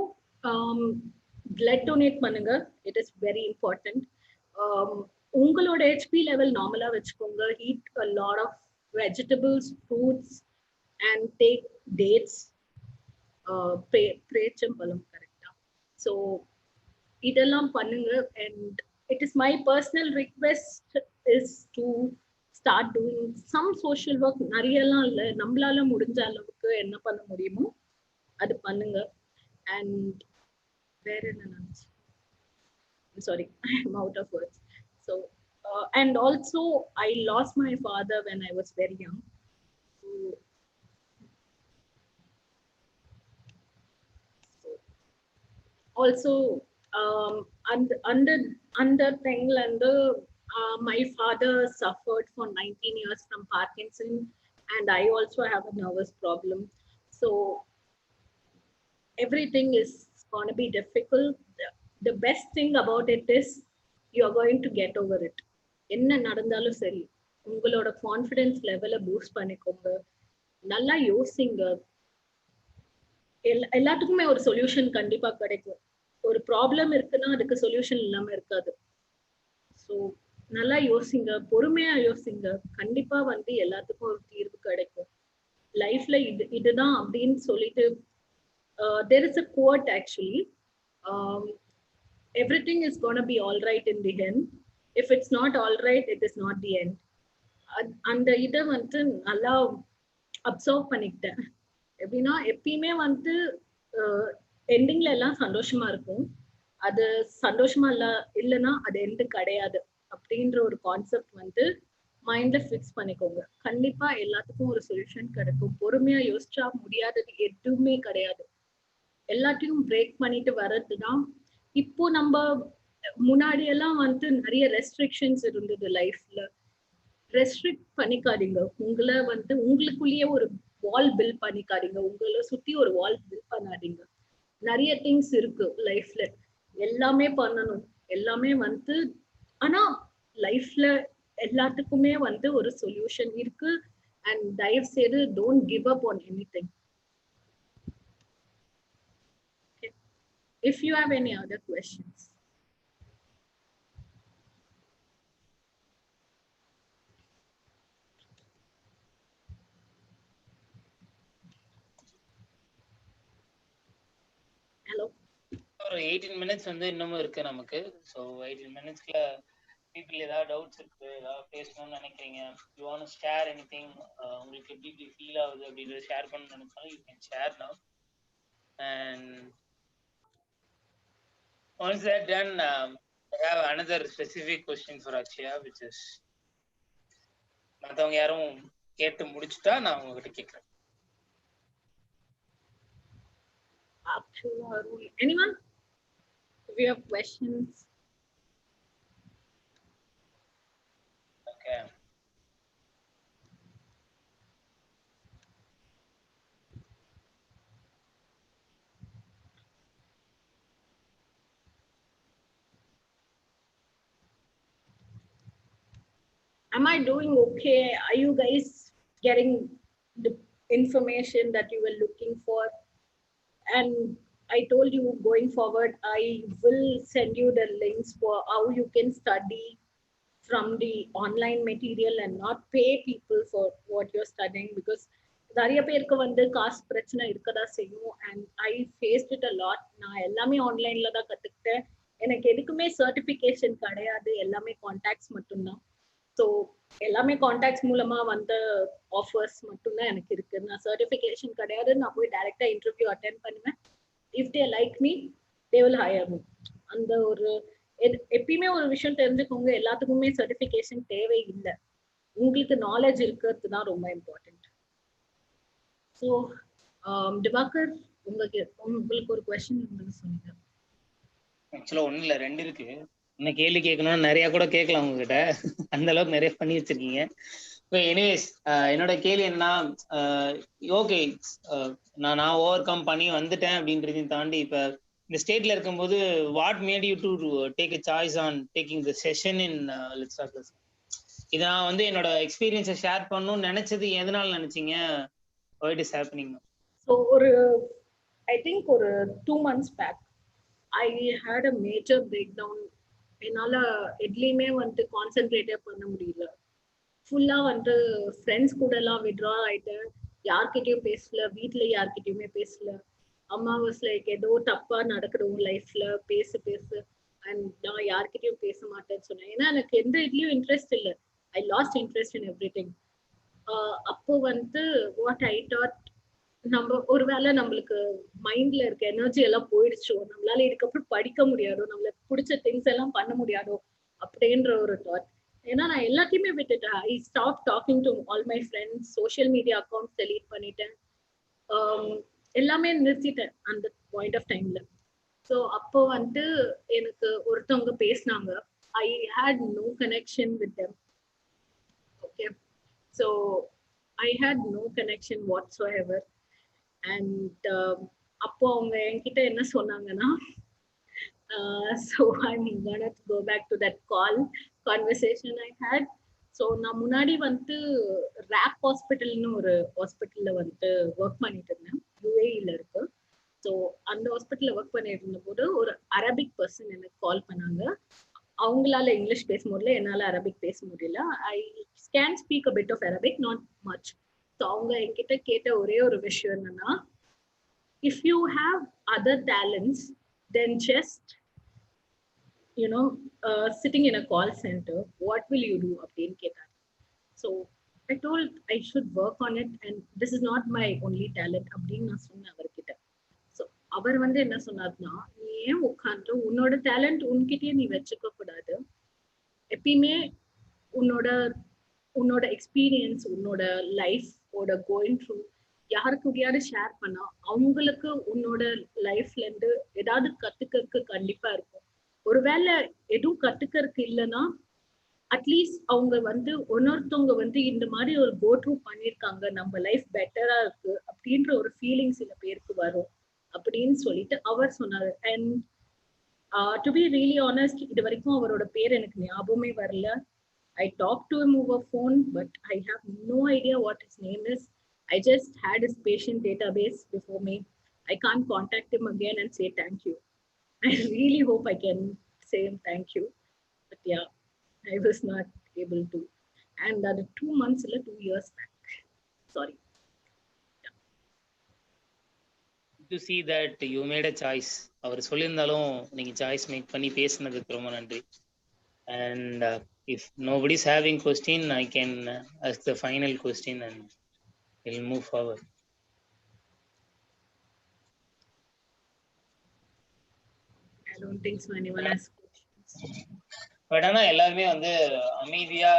blood donate பண்ணுங்க. It is very important. உங்களோட ஹெச்பி லெவல் நார்மலா வச்சுக்கோங்க. Eat a lot of vegetables, fruits and take dates. பேச்சம்பழம் கரெக்டா. ஸோ இதெல்லாம் பண்ணுங்க. And it is my personal request is to start doing some social work. நிறையலாம் இல்லை, நம்மளால முடிஞ்ச அளவுக்கு என்ன பண்ண முடியுமோ அது பண்ணுங்க. அண்ட் வேற என்ன நினைச்சு sorry I'm out of words. So and also I lost my father when I was very young. So also under England, my father suffered for 19 years from Parkinson, and I also have a nervous problem. So everything is going to be difficult. The best thing about it is you are going to get over it. என்ன நடந்தாலும் சரி, உங்களோட confidence லெவலை boost பண்ணிக்கோங்க. நல்லா யோசிங்க. எல்லாத்துக்குமே ஒரு சொல்யூஷன் கண்டிப்பா கிடைக்கும். ஒரு ப்ராப்ளம் இருக்குன்னா அதுக்கு சொல்யூஷன் இல்லாம இருக்காது. ஸோ நல்லா யோசிங்க, பொறுமையா யோசிங்க. கண்டிப்பா வந்து எல்லாத்துக்கும் ஒரு தீர்வு கிடைக்கும். லைஃப்ல இதுதான் அப்படின்னு சொல்லிட்டு there is a quote actually. Everything is going to be all right in the end. If it's not all right, it is not the end. அந்த இதை வந்து நல்லா அப்சர்வ் பண்ணிக்கிட்டேன். எப்படின்னா எப்பயுமே வந்து எண்டிங்ல எல்லாம் சந்தோஷமா இருக்கும். அது சந்தோஷமா இல்லைன்னா அது எண்டு கிடையாது அப்படின்ற ஒரு கான்செப்ட் வந்து மைண்ட்ல ஃபிக்ஸ் பண்ணிக்கோங்க. கண்டிப்பா எல்லாத்துக்கும் ஒரு சொல்யூஷன் கிடைக்கும். பொறுமையா யோசிச்சா முடியாதது எதுவுமே கிடையாது. எல்லாத்தையும் பிரேக் பண்ணிட்டு வர்றதுதான். இப்போ நம்ம முன்னாடி எல்லாம் வந்து நிறைய ரெஸ்ட்ரிக்ஷன்ஸ் இருந்தது லைஃப்ல. ரெஸ்ட்ரிக்ட் பண்ணிக்காதீங்க. உங்களை வந்து உங்களுக்குள்ளேயே ஒரு வால் பில்ட் பண்ணிக்காதீங்க. உங்களை சுத்தி ஒரு வால் பில்ட் பண்ணாதீங்க. நிறைய திங்ஸ் இருக்கு லைஃப்ல, எல்லாமே பண்ணணும். எல்லாமே வந்து ஆனா லைஃப்ல எல்லாத்துக்குமே வந்து ஒரு சொல்யூஷன் இருக்கு. அண்ட் தயவு செய்து don't give up on anything. If you have any other questions. Hello. ஒரு 18 மினிட்ஸ் வந்து இன்னமும் இருக்கு நமக்கு. ஸோ 18 மினிட்ஸ்ல பீப்புள் ஏதாவது டவுட்ஸ் இருக்கு, ஏதாவது பேசணும்னு நினைக்கிறீங்க, யூ வாண்ட் ஷேர் எனிதிங், உங்களுக்கு எப்படி ஃபீல் ஆகுது அப்படின்றத ஷேர் பண்ணணும்னு நினைச்சாலும் you can share now. And once that done, I have another specific question for Akshaya, which is மற்றவங்க யாரும் கேட்டு முடிச்சுட்டா நான் உங்ககிட்ட கேட்கிறேன். Anyone? If you have questions. Okay. Am I doing okay? Are you guys getting the information that you were looking for? And I told you going forward, I will send you the links for how you can study from the online material and not pay people for what you're studying, because நிறைய பேருக்கு வந்து காசு பிரச்சனை இருக்கதா செய்யும். And I faced it a lot. நான் எல்லாமே ஆன்லைன்ல தான் கத்துக்கிட்டேன். எனக்கு எதுக்குமே சர்டிஃபிகேஷன் கிடையாது, எல்லாமே கான்டாக்ட்ஸ் மட்டும்தான். ஸோ எல்லாமே கான்டாக்ட்ஸ் மூலமா வந்த ஆஃபர்ஸ் மட்டும்தான் எனக்கு இருக்கு. நான் சர்டிஃபிகேஷன் கிடையாது. நான் போய் டைரக்டா இன்டர்வியூ அட்டென்ட் பண்ணுவேன். If they like me they will higher me. அந்த ஒரு எப்பயுமே ஒரு விஷயம் தெரிஞ்சுக்கோங்க, எல்லாத்துக்குமே சர்டிஃபிகேஷன் தேவை இல்லை. உங்களுக்கு நாலேஜ் இருக்கிறது தான் ரொம்ப இம்பார்ட்டன்ட். ஸோ திவாகர், உங்களுக்கு ஒரு கொஸ்டின் இருந்தது சொன்னீங்க. ஆக்சுவலா ஒண்ணு இல்ல, 2 இருக்கு. இன்னும் கேள்வி கேட்கணும்னு நிறைய கூட கேட்கலாம் உங்ககிட்ட. அந்த அளவுக்கு நிறைய பண்ணி வச்சிருக்கீங்க. எனிவேஸ், என்னோட கேள்வி என்ன, ஓகே நான் ஓவர் கம் பண்ணி வந்துட்டேன் அப்படின்றதையும் தாண்டி இப்ப இந்த ஸ்டேட்ல இருக்கும்போது what made you to take a choice on taking the session in let's talk business? இதை நான் வந்து என்னோட எக்ஸ்பீரியன்ஸை ஷேர் பண்ணணும்னு நினைச்சது எதனால நினைச்சீங்க? What is happening? So I think ஒரு 2 months back I had a major breakdown. என்னால எதுலையுமே வந்து கான்சென்ட்ரேட்டே பண்ண முடியல. ஃபுல்லா வந்து ஃப்ரெண்ட்ஸ் கூட எல்லாம் விட்ரா ஆயிட்டேன். யார்கிட்டயும் பேசல, வீட்டுல யார்கிட்டயுமே பேசல. அம்மா வாஸ் லைக் ஏதோ தப்பா நடக்கணும் லைஃப்ல, பேசு அண்ட் நான் யார்கிட்டயும் பேச மாட்டேன்னு சொன்னேன். ஏன்னா எனக்கு எந்த இதுலயும் இன்ட்ரெஸ்ட் இல்லை. ஐ last interest in every thing. அப்போ வந்து வாட் ஐ தாட், நம்ம ஒருவேளை நம்மளுக்கு மைண்ட்ல இருக்க எனர்ஜி எல்லாம் போயிடுச்சோ, நம்மளால இதுக்கப்புறம் படிக்க முடியாதோ, நம்மளுக்கு பிடிச்ச திங்ஸ் எல்லாம் பண்ண முடியாதோ அப்படின்ற ஒரு தாட். ஏன்னா நான் எல்லாத்தையுமே விட்டுட்டேன். I stop talking to all my friends, social media accounts delete பண்ணிட்டேன், எல்லாமே நிறுத்திட்டேன் அந்த பாயிண்ட் ஆஃப் டைம்ல. ஸோ அப்போ வந்து எனக்கு ஒருத்தவங்க பேசினாங்க. I had no connection with them. Okay, so I had no connection whatsoever. And அப்போ அவங்க என்கிட்ட என்ன சொன்னாங்கன்னா, so I'm gonna go back to that conversation I had. So நான் முன்னாடி வந்து ரேப் ஹாஸ்பிட்டல்னு ஒரு ஹாஸ்பிட்டல்ல வந்து ஒர்க் பண்ணிட்டு இருந்தேன், யுஏஇல இருக்கு. ஸோ அந்த ஹாஸ்பிட்டல்ல ஒர்க் பண்ணிட்டு இருந்த போது ஒரு அரபிக் பர்சன் எனக்கு கால் பண்ணாங்க. அவங்களால இங்கிலீஷ் பேச முடியல, என்னால அரபிக் பேச முடியல. I can speak a bit of Arabic, not much. So அவங்க என்கிட்ட கேட்ட ஒரே ஒரு விஷயம் என்னன்னா, if you have other talents than just sitting in a call center, what will you do அப்படின்னு கேட்டாங்க. So I told I should work on it and this is not my only talent அப்படின்னு நான் சொன்னேன் அவர்கிட்ட. So அவர் வந்து என்ன சொன்னார்னா, நீ ஏன் உட்காந்து உன்னோட டேலண்ட் உன்கிட்டயே நீ வச்சுக்க கூடாது, எப்பயுமே உன்னோட எக்ஸ்பீரியன்ஸ், உன்னோட லைஃபோட கோயிங் த்ரூ யாருக்குடியாவது ஷேர் பண்ணா அவங்களுக்கு உன்னோட லைஃப்ல இருந்து ஏதாவது கத்துக்கிறதுக்கு கண்டிப்பா இருக்கும். ஒருவேளை எதுவும் கத்துக்கிறதுக்கு இல்லைன்னா அட்லீஸ்ட் அவங்க வந்து ஒன்னொருத்தவங்க வந்து இந்த மாதிரி ஒரு கோ த்ரூ பண்ணிருக்காங்க, நம்ம லைஃப் பெட்டரா இருக்கு அப்படின்ற ஒரு ஃபீலிங் சில பேருக்கு வரும் அப்படின்னு சொல்லிட்டு அவர் சொன்னாரு. And to be really honest, இது வரைக்கும் அவரோட பேர் எனக்கு ஞாபகமே வரல. I talked to him over phone, but I have no idea what his name is. I just had his patient database before me. I can't contact him again and say thank you. I really hope I can say him thank you. But yeah, I was not able to. And that 2 months, 2 years back. Sorry. Yeah. To see that you made a choice. அவர் சொல்லியிருந்தாலும் நீங்க choice make பண்ணி பேசினதுக்கு ரொம்ப நன்றி. And if nobody's having question, I can ask the final question and we'll move forward. I don't think so anyone has questions. But ஆனா எல்லாருமே வந்து அமைதியா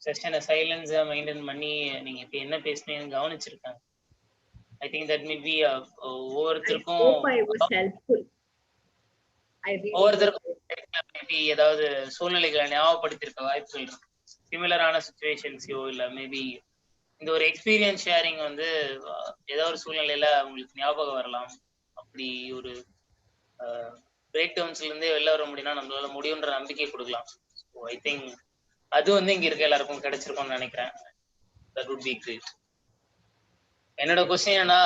செஷனை சைலன்ஸா மெயின்டைன் பண்ணி நீங்க இப்ப என்ன பேசுனீங்கன்னு கவனிச்சிருக்காங்க. I think that may be ஒவ்வொருத்தருக்கும் I hope I was helpful. ஒவ்வொருத்தருக்கும் ஏதாவது சூழ்நிலைகளை ஞாபகப்படுத்திருக்க வாய்ப்புகள் இருக்கு. சிமிலரான சுச்சுவேஷன்ஸையோ இல்ல மேபி இந்த ஒரு எக்ஸ்பீரியன்ஸ் ஷேரிங் வந்து ஏதோ ஒரு சூழ்நிலையில உங்களுக்கு ஞாபகம் வரலாம். அப்படி ஒரு பிரேக் டவுன்ஸ்ல இருந்தே வெளில வர முடியும்னா நம்மளால முடியுன்ற நம்பிக்கை கொடுக்கலாம். ஸோ ஐ திங்க் அது வந்து இங்க இருக்க எல்லாருக்கும் கிடைச்சிருக்கும்னு நினைக்கிறேன். That would be great. என்னோட கொஸ்டின் என்ன,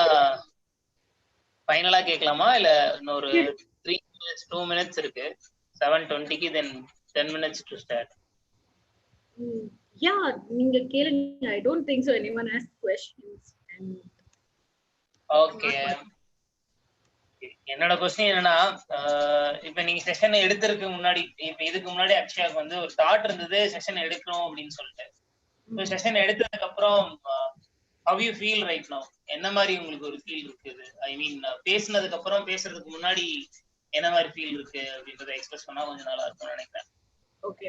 ஃபைனலா கேட்கலாமா இல்ல இன்னொரு 2 minutes இருக்கு, 7:20க்கு then 10 minutes to start. Yeah, நீங்க கேளுங்க. I don't think so anyone has questions. And okay, என்னோட கொஸ்டின் என்னன்னா, இப்ப நீங்க செஷன் எடுக்கிறதுக்கு முன்னாடி, இப்ப இதுக்கு முன்னாடி அக்ஷயாக்கு வந்து ஒரு தாட் இருந்தது செஷன் எடுக்கணும் அப்படின்னு சொல்லிட்டு. இப்போ செஷன் எடுத்ததுக்கு அப்புறம் how you feel right now? என்ன மாதிரி உங்களுக்கு ஒரு ஃபீல் இருக்குது? ஐ மீன் பேசினதுக்கு அப்புறம் பேசுறதுக்கு முன்னாடி என்ன மாதிரி ஃபீல் இருக்கு அப்படின்றத எக்ஸ்பிரஸ் பண்ணா கொஞ்சம் நல்லா இருக்கும்னு நினைக்கிறேன். ஓகே,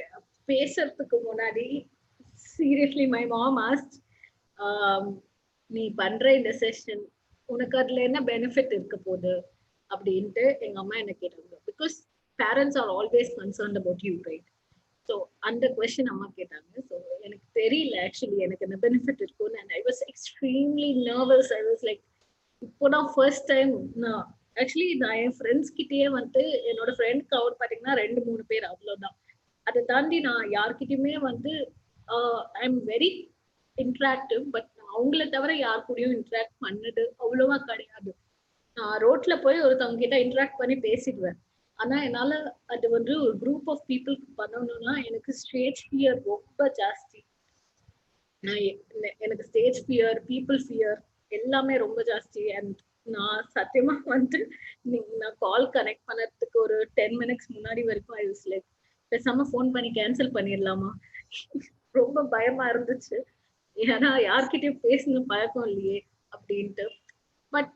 பேசுறதுக்கு முன்னாடி seriously, my mom asked, நீ பண்ற இந்த செஷன் உனக்கு அதுல என்ன பெனிஃபிட் இருக்க போகுது அப்படின்ட்டு எங்க அம்மா என்ன கேட்டாங்க. Because parents are always concerned about you, right? So அந்த கொஸ்டின் அம்மா கேட்டாங்க. ஸோ எனக்கு தெரியல ஆக்சுவலி எனக்கு என்ன பெனிஃபிட் இருக்கும்னு. And I was extremely nervous. I was like, இப்போதான் ஃபர்ஸ்ட் டைம் நான் ஆக்சுவலி நான் என் ஃப்ரெண்ட்ஸ் கிட்டேயே வந்து என்னோட ஃப்ரெண்ட் கவர் பார்த்தீங்கன்னா 2-3 பேர் அவ்வளோதான். அதை தாண்டி நான் யார்கிட்டயுமே வந்து I am very interactive, but அவங்கள தவிர யார் கூடயும் இன்ட்ராக்ட் பண்ணது அவ்வளவா கிடையாது. நான் ரோட்ல போய் ஒருத்தவங்க கிட்ட இன்ட்ராக்ட் பண்ணி பேசிடுவேன். ஆனா என்னால அது வந்து ஒரு குரூப் ஆஃப் பீப்புளுக்கு பண்ணணும்னா எனக்கு ஸ்டேஜ் ஃபியர் ரொம்ப ஜாஸ்தி. எனக்கு ஸ்டேஜ் ஃபியர், பீப்புள் ஃபியர் எல்லாமே ரொம்ப ஜாஸ்தி. அண்ட் நான் சத்தியமா வந்து நான் கால் கனெக்ட் பண்ணறதுக்கு ஒரு 10 minutes முன்னாடி வரைக்கும் ஐ வாஸ் லைக், பேசாம ஃபோன் பண்ணி கேன்சல் பண்ணிடலாமா, ரொம்ப பயமா இருந்துச்சு. ஏன்னா யார்கிட்டயும் பேசணும் பழக்கம் இல்லையே அப்படின்ட்டு. பட்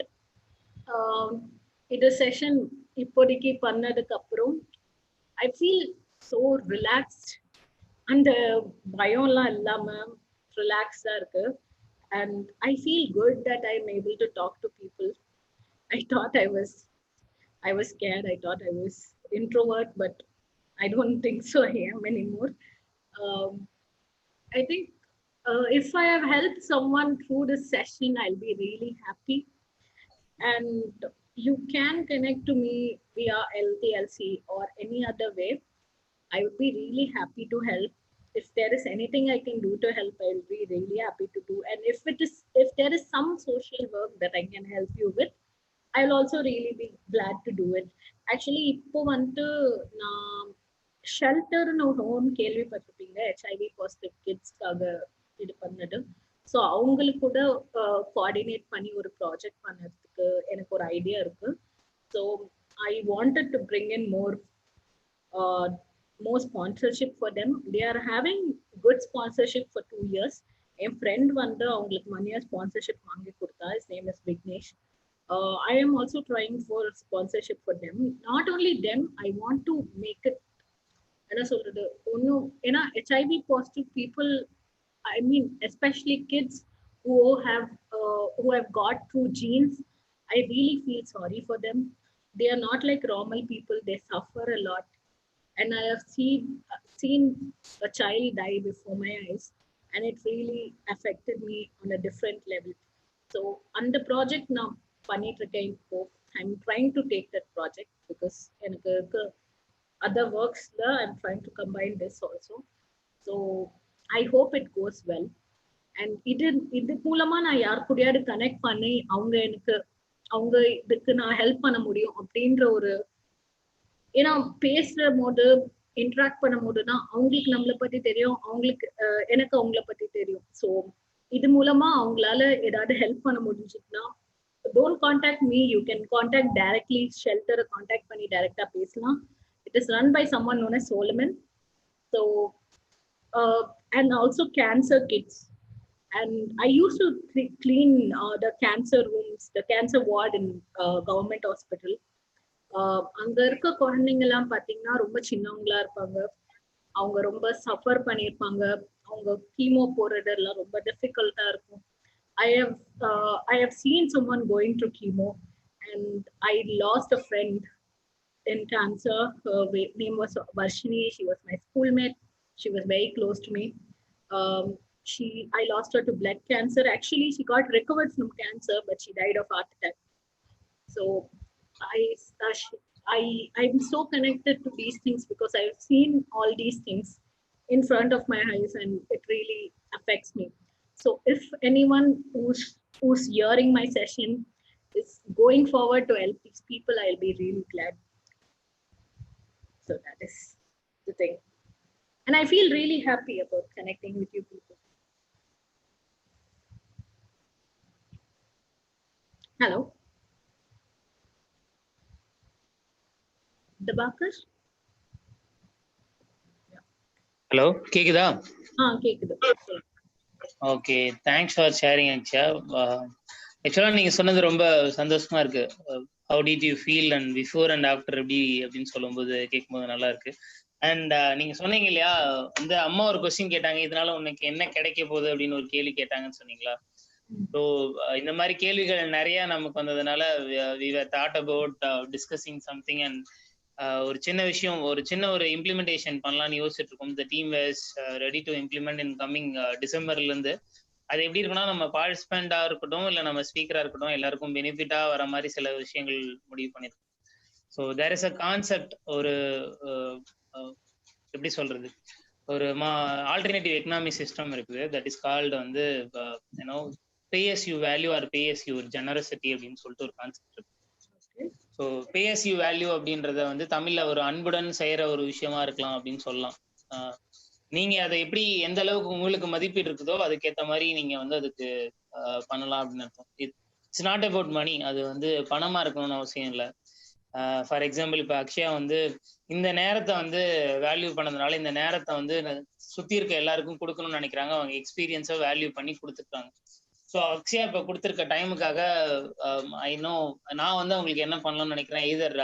இது செஷன் இப்போதைக்கு பண்ணதுக்கு அப்புறம் ஐ ஃபீல் ஸோ ரிலாக்ஸ்ட். அந்த பயம்லாம் இல்லாம ரிலாக்ஸ்டா இருக்கு. And I feel good that I am able to talk to people. I thought I was scared. I thought I was introvert, but I don't think so I am anymore. I think if I have helped someone through this session, I'll be really happy. And you can connect to me via LTLC or any other way. I would be really happy to help. If there is anything I can do to help, I'll be really happy to do. And if there is some social work that I can help you with, I'll also really be glad to do it. Actually, இப்போ வந்து நான் ஷெல்டர்னு ஒரு home கேள்விப்பட்டிருப்பீங்க, HIV positive கிட்ஸ்க்காக இது பண்ணது. So அவங்களுக்கு கூட coordinate பண்ணி ஒரு ப்ராஜெக்ட் பண்ணதுக்கு எனக்கு ஒரு ஐடியா இருக்கு. So I wanted to bring in more sponsorship for them. They are having good sponsorship for 2 years. N friend வந்து அவங்களுக்கு மணியா ஸ்பான்சர்ஷிப் வாங்கி கொடுத்தா. His name is Vignesh. I am also trying for sponsorship for them. Not only them, I want to make it, என்ன சொல்றது, ஒன்னும் ஏன்னா HIV positive people, I mean especially kids who have got through genes, I really feel sorry for them. They are not like normal people. They suffer a lot. And I have seen a child die before my eyes, and it really affected me on a different level. So on the project now, I'm trying to take that project because other works there, I'm trying to combine this also. So I hope it goes well. And இது மூலமா நான் யார் கூடயாவது connect பண்ணி அவங்க இதுக்கு நான் help பண்ண முடியும் அப்படின்ற ஒரு, ஏன்னா பேசுற போது இன்ட்ராக்ட் பண்ணும் போதுதான் அவங்களுக்கு நம்மளை பத்தி தெரியும், அவங்களுக்கு எனக்கு அவங்கள பத்தி தெரியும். ஸோ இது மூலமா அவங்களால ஏதாவது ஹெல்ப் பண்ண முடிஞ்சுன்னா, don't contact me, you can contact directly shelter, contact பண்ணி டைரக்டா பேசலாம். It is run by someone known as Solomon. So and also cancer kits. And I used to clean the cancer rooms, the cancer ward in government hospital. அங்க இருக்க குழந்தைங்க எல்லாம் பாத்தீங்கன்னா ரொம்ப சின்னவங்களா இருப்பாங்க. அவங்க ரொம்ப சஃபர் பண்ணியிருப்பாங்க. அவங்க கீமோ போறதெல்லாம் ரொம்ப டிஃபிகல்ட்டா இருக்கும். I have seen someone going through chemo, and I lost a friend in cancer. Her name was Varshini. She was my schoolmate. She was very close to me. I lost her to blood cancer. Actually, she got recovered from cancer, but she died of heart attack. So I'm so connected to these things because I've seen all these things in front of my eyes, and it really affects me. So if anyone who's hearing my session is going forward to help these people, I'll be really glad. So that is the thing. And I feel really happy about connecting with you people. Hello. Dabakar? Hello, கேக்குதா? கேக்குது. Okay, thanks for sharing. ஆக்சுவலா நீங்க சொன்னது ரொம்ப சந்தோஷமா இருக்கு. How did you feel and before and after எப்படி அப்படின்னு சொல்லும்போது கேட்கும்போது நல்லா இருக்கு. அண்ட் நீங்க சொன்னீங்க இல்லையா, வந்து அம்மா ஒரு கொஸ்டின் கேட்டாங்க, இதனால உனக்கு என்ன கிடைக்க போகுது அப்படின்னு ஒரு கேள்வி கேட்டாங்கன்னு சொன்னீங்களா? ஸோ இந்த மாதிரி கேள்விகள் நிறைய நமக்கு வந்ததுனால we were thought about discussing something and ஒரு சின்ன விஷயம், ஒரு சின்ன ஒரு இம்ப்ளிமெண்டேஷன் பண்ணலாம்னு யோசிச்சுட்டு இருக்கோம். the team was ready to implement in coming டிசம்பர்ல இருந்து. அது எப்படி இருக்குன்னா, நம்ம பார்ட்டிசிபெண்டா இருக்கட்டும் இல்ல நம்ம ஸ்பீக்கரா இருக்கட்டும் எல்லாருக்கும் பெனிஃபிட்டா வர மாதிரி சில விஷயங்கள் முடிவு பண்ணிருக்கோம். So there is a concept, ஒரு எப்படி சொல்றது, ஒரு ஆல்டர்னேட்டிவ் எக்கனாமிக் சிஸ்டம் இருக்குது. தட் இஸ் கால்டு வந்து you know pay as you value or pay as your generosity அப்படின்னு சொல்லிட்டு ஒரு கான்செப்ட் இருக்கு. So pay as you value அப்படின்றத வந்து தமிழ்ல ஒரு அன்புடன் செய்யற ஒரு விஷயமா இருக்கலாம் அப்படின்னு சொல்லலாம். நீங்க அதை எப்படி எந்த அளவுக்கு உங்களுக்கு மதிப்பீடு இருக்குதோ அதுக்கேற்ற மாதிரி நீங்க வந்து அதுக்கு பண்ணலாம் அப்படின்னு அர்த்தம். It's not about money. அது வந்து பணமா இருக்கணும்னு அவசியம் இல்லை. ஃபார் எக்ஸாம்பிள் இப்போ அக்ஷயா வந்து இந்த நேரத்தை வந்து வேல்யூ பண்ணதுனால இந்த நேரத்தை வந்து சுத்தி இருக்க எல்லாருக்கும் கொடுக்கணும்னு நினைக்கிறாங்க. அவங்க எக்ஸ்பீரியன்ஸை வேல்யூ பண்ணி கொடுத்துருக்காங்க. ஸோ அக்ஷயா இப்போ கொடுத்துருக்க டைமுக்காக ஐ நோ நான் வந்து அவங்களுக்கு என்ன பண்ணலாம்னு நினைக்கிறேன். Either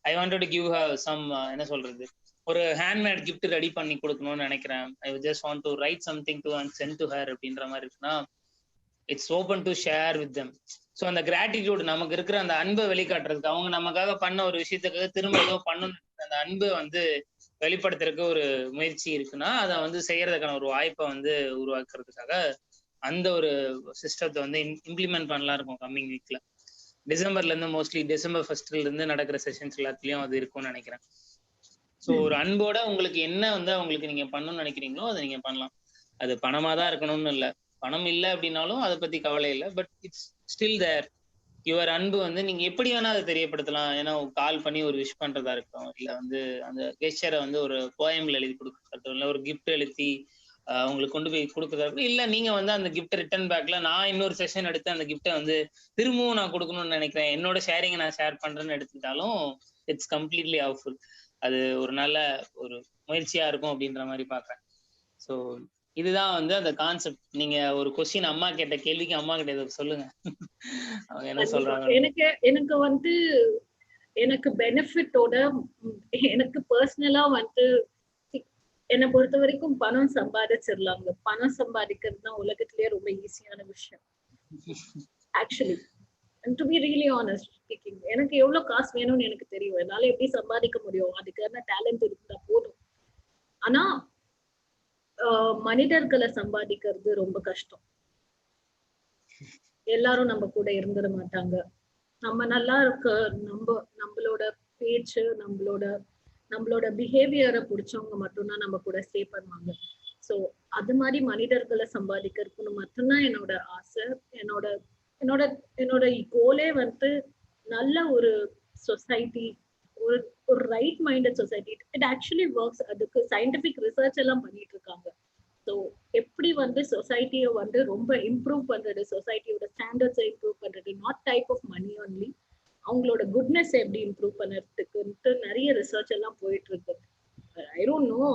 I wanted to give her some என்ன சொல்றது, ஒரு ஹேண்ட்மேட் கிஃப்ட் ரெடி பண்ணி கொடுக்கணும்னு நினைக்கிறேன். I just want to write something to and send to her அப்படின்ற மாதிரி இருக்குன்னா it's open to share with them. So அந்த கிராட்டிடியூட், நமக்கு இருக்கிற அந்த அன்பை வெளிக்காட்டுறதுக்கு, அவங்க நமக்காக பண்ண ஒரு விஷயத்துக்காக திரும்ப ஏதோ பண்ணணும், அந்த அன்பை வந்து வெளிப்படுத்துறதுக்கு ஒரு முயற்சி இருக்குன்னா அதை வந்து செய்யறதுக்கான ஒரு வாய்ப்பை வந்து உருவாக்குறதுக்காக அந்த ஒரு சிஸ்டத்தை வந்து இம்ப்ளிமெண்ட் பண்ணலாம் இருக்கும் கம்மிங் வீக்ல. டிசம்பர்ல இருந்து மோஸ்ட்லி டிசம்பர் 1 இருந்து நடக்கிற செஷன்ஸ் எல்லாத்துலயும் அது இருக்கும்னு நினைக்கிறேன். ஸோ ஒரு அன்போட உங்களுக்கு என்ன வந்து அவங்களுக்கு நீங்க பண்ணணும்னு நினைக்கிறீங்களோ அதை நீங்க பண்ணலாம். அது பணமா தான் இருக்கணும்னு இல்லை, பணம் இல்லை அப்படின்னாலும் அதை பத்தி கவலை இல்லை. But it's still there. Your அன்பு வந்து நீங்க எப்படி வேணா அதை தெரியப்படுத்தலாம். ஏன்னா கால் பண்ணி ஒரு விஷ் பண்றதா இருக்கட்டும், இல்ல வந்து அந்த கெஸ்டரை வந்து ஒரு போயம்ல எழுதி கொடுக்கறதும், இல்லை ஒரு கிஃப்ட் எழுதி அவங்களுக்கு கொண்டு போய் கொடுக்கறதா இருக்கட்டும், இல்லை நீங்க வந்து அந்த கிஃப்ட் ரிட்டர்ன் பேக்ல நான் இன்னொரு செஷன் எடுத்து அந்த கிஃப்டை வந்து திரும்பவும் நான் கொடுக்கணும்னு நினைக்கிறேன், என்னோட ஷேரிங்கை நான் ஷேர் பண்றேன்னு எடுத்துக்கிட்டாலும் இட்ஸ் கம்ப்ளீட்லி ஹவுஃபுல். அது ஒரு நல்ல ஒரு முயற்சியா இருக்கும் அப்படின்ற மாதிரி பாக்குறேன். ஸோ இதுதான் வந்து அந்த கான்செப்ட். நீங்க ஒரு கொஸ்டின் அம்மா கேட்ட கேள்விக்கு அம்மா கிட்ட சொல்லுங்க, அவங்க என்ன சொல்றாங்க. எனக்கு வந்து எனக்கு பெனிஃபிட்டோட எனக்கு பர்சனலா வந்து என்னை பொறுத்த வரைக்கும் பணம் சம்பாதிச்சிடலாங்க. பணம் சம்பாதிக்கிறது தான் உலகத்திலேயே ரொம்ப ஈஸியான விஷயம் actually. And to be really honest speaking, எனக்கு எவ்வளவு காசு வேணும்னு எனக்கு தெரியும், என்னால எப்படி சம்பாதிக்க முடியும், அதுக்கான டேலண்ட் இருந்தா போதும். ஆனா மனிதர்களை சம்பாதிக்கிறது ரொம்ப கஷ்டம். எல்லாரும் நம்ம கூட இருந்துட மாட்டாங்க. நம்ம நல்லா இருக்க நம்மளோட பேச்சு நம்மளோட பிஹேவியரை பிடிச்சவங்க மட்டும்தான் நம்ம கூட ஸ்டே பண்ணுவாங்க. ஸோ அது மாதிரி மனிதர்களை சம்பாதிக்கிறதுக்குன்னு மட்டும்தான் என்னோட ஆசை. என்னோட கோலே வந்து நல்ல ஒரு சொசைட்டி, ஒரு right minded society. It actually works. அதுக்கு சயின்டிபிக் ரிசர்ச் எல்லாம் பண்ணிட்டு இருக்காங்க. ஸோ எப்படி வந்து சொசைட்டியை வந்து ரொம்ப இம்ப்ரூவ் பண்றது, சொசைட்டியோட ஸ்டாண்டர்ட்ஸை இம்ப்ரூவ் பண்றது, not type of money only, அவங்களோட குட்னஸ் எப்படி இம்ப்ரூவ் பண்ணுறதுக்குன்ட்டு நிறைய ரிசர்ச் எல்லாம் போயிட்டு இருக்கு. I don't know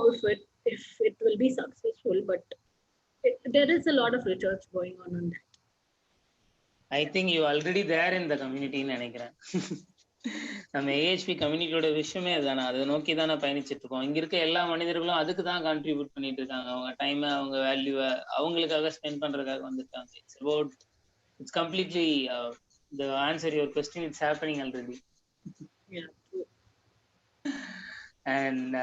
if it will be successful, but there is a lot of research going on that. I think you already there in the community ன்னு நினைக்கிறேன். நம்ம ஏஹெச்பி கம்யூனிட்டியோட விஷயமே அதுதானே, அதை நோக்கி தானே பயணிச்சுட்டு இருக்கோம். இங்க இருக்க எல்லா மனிதர்களும் அதுக்கு தான் கான்ட்ரிபியூட் பண்ணிட்டு இருக்காங்க. அவங்க டைமை அவங்க வேல்யூவை அவங்களுக்காக ஸ்பெண்ட் பண்றதுக்காக வந்துருக்காங்க. It's completely the answer your question, it's happening already. Yeah. And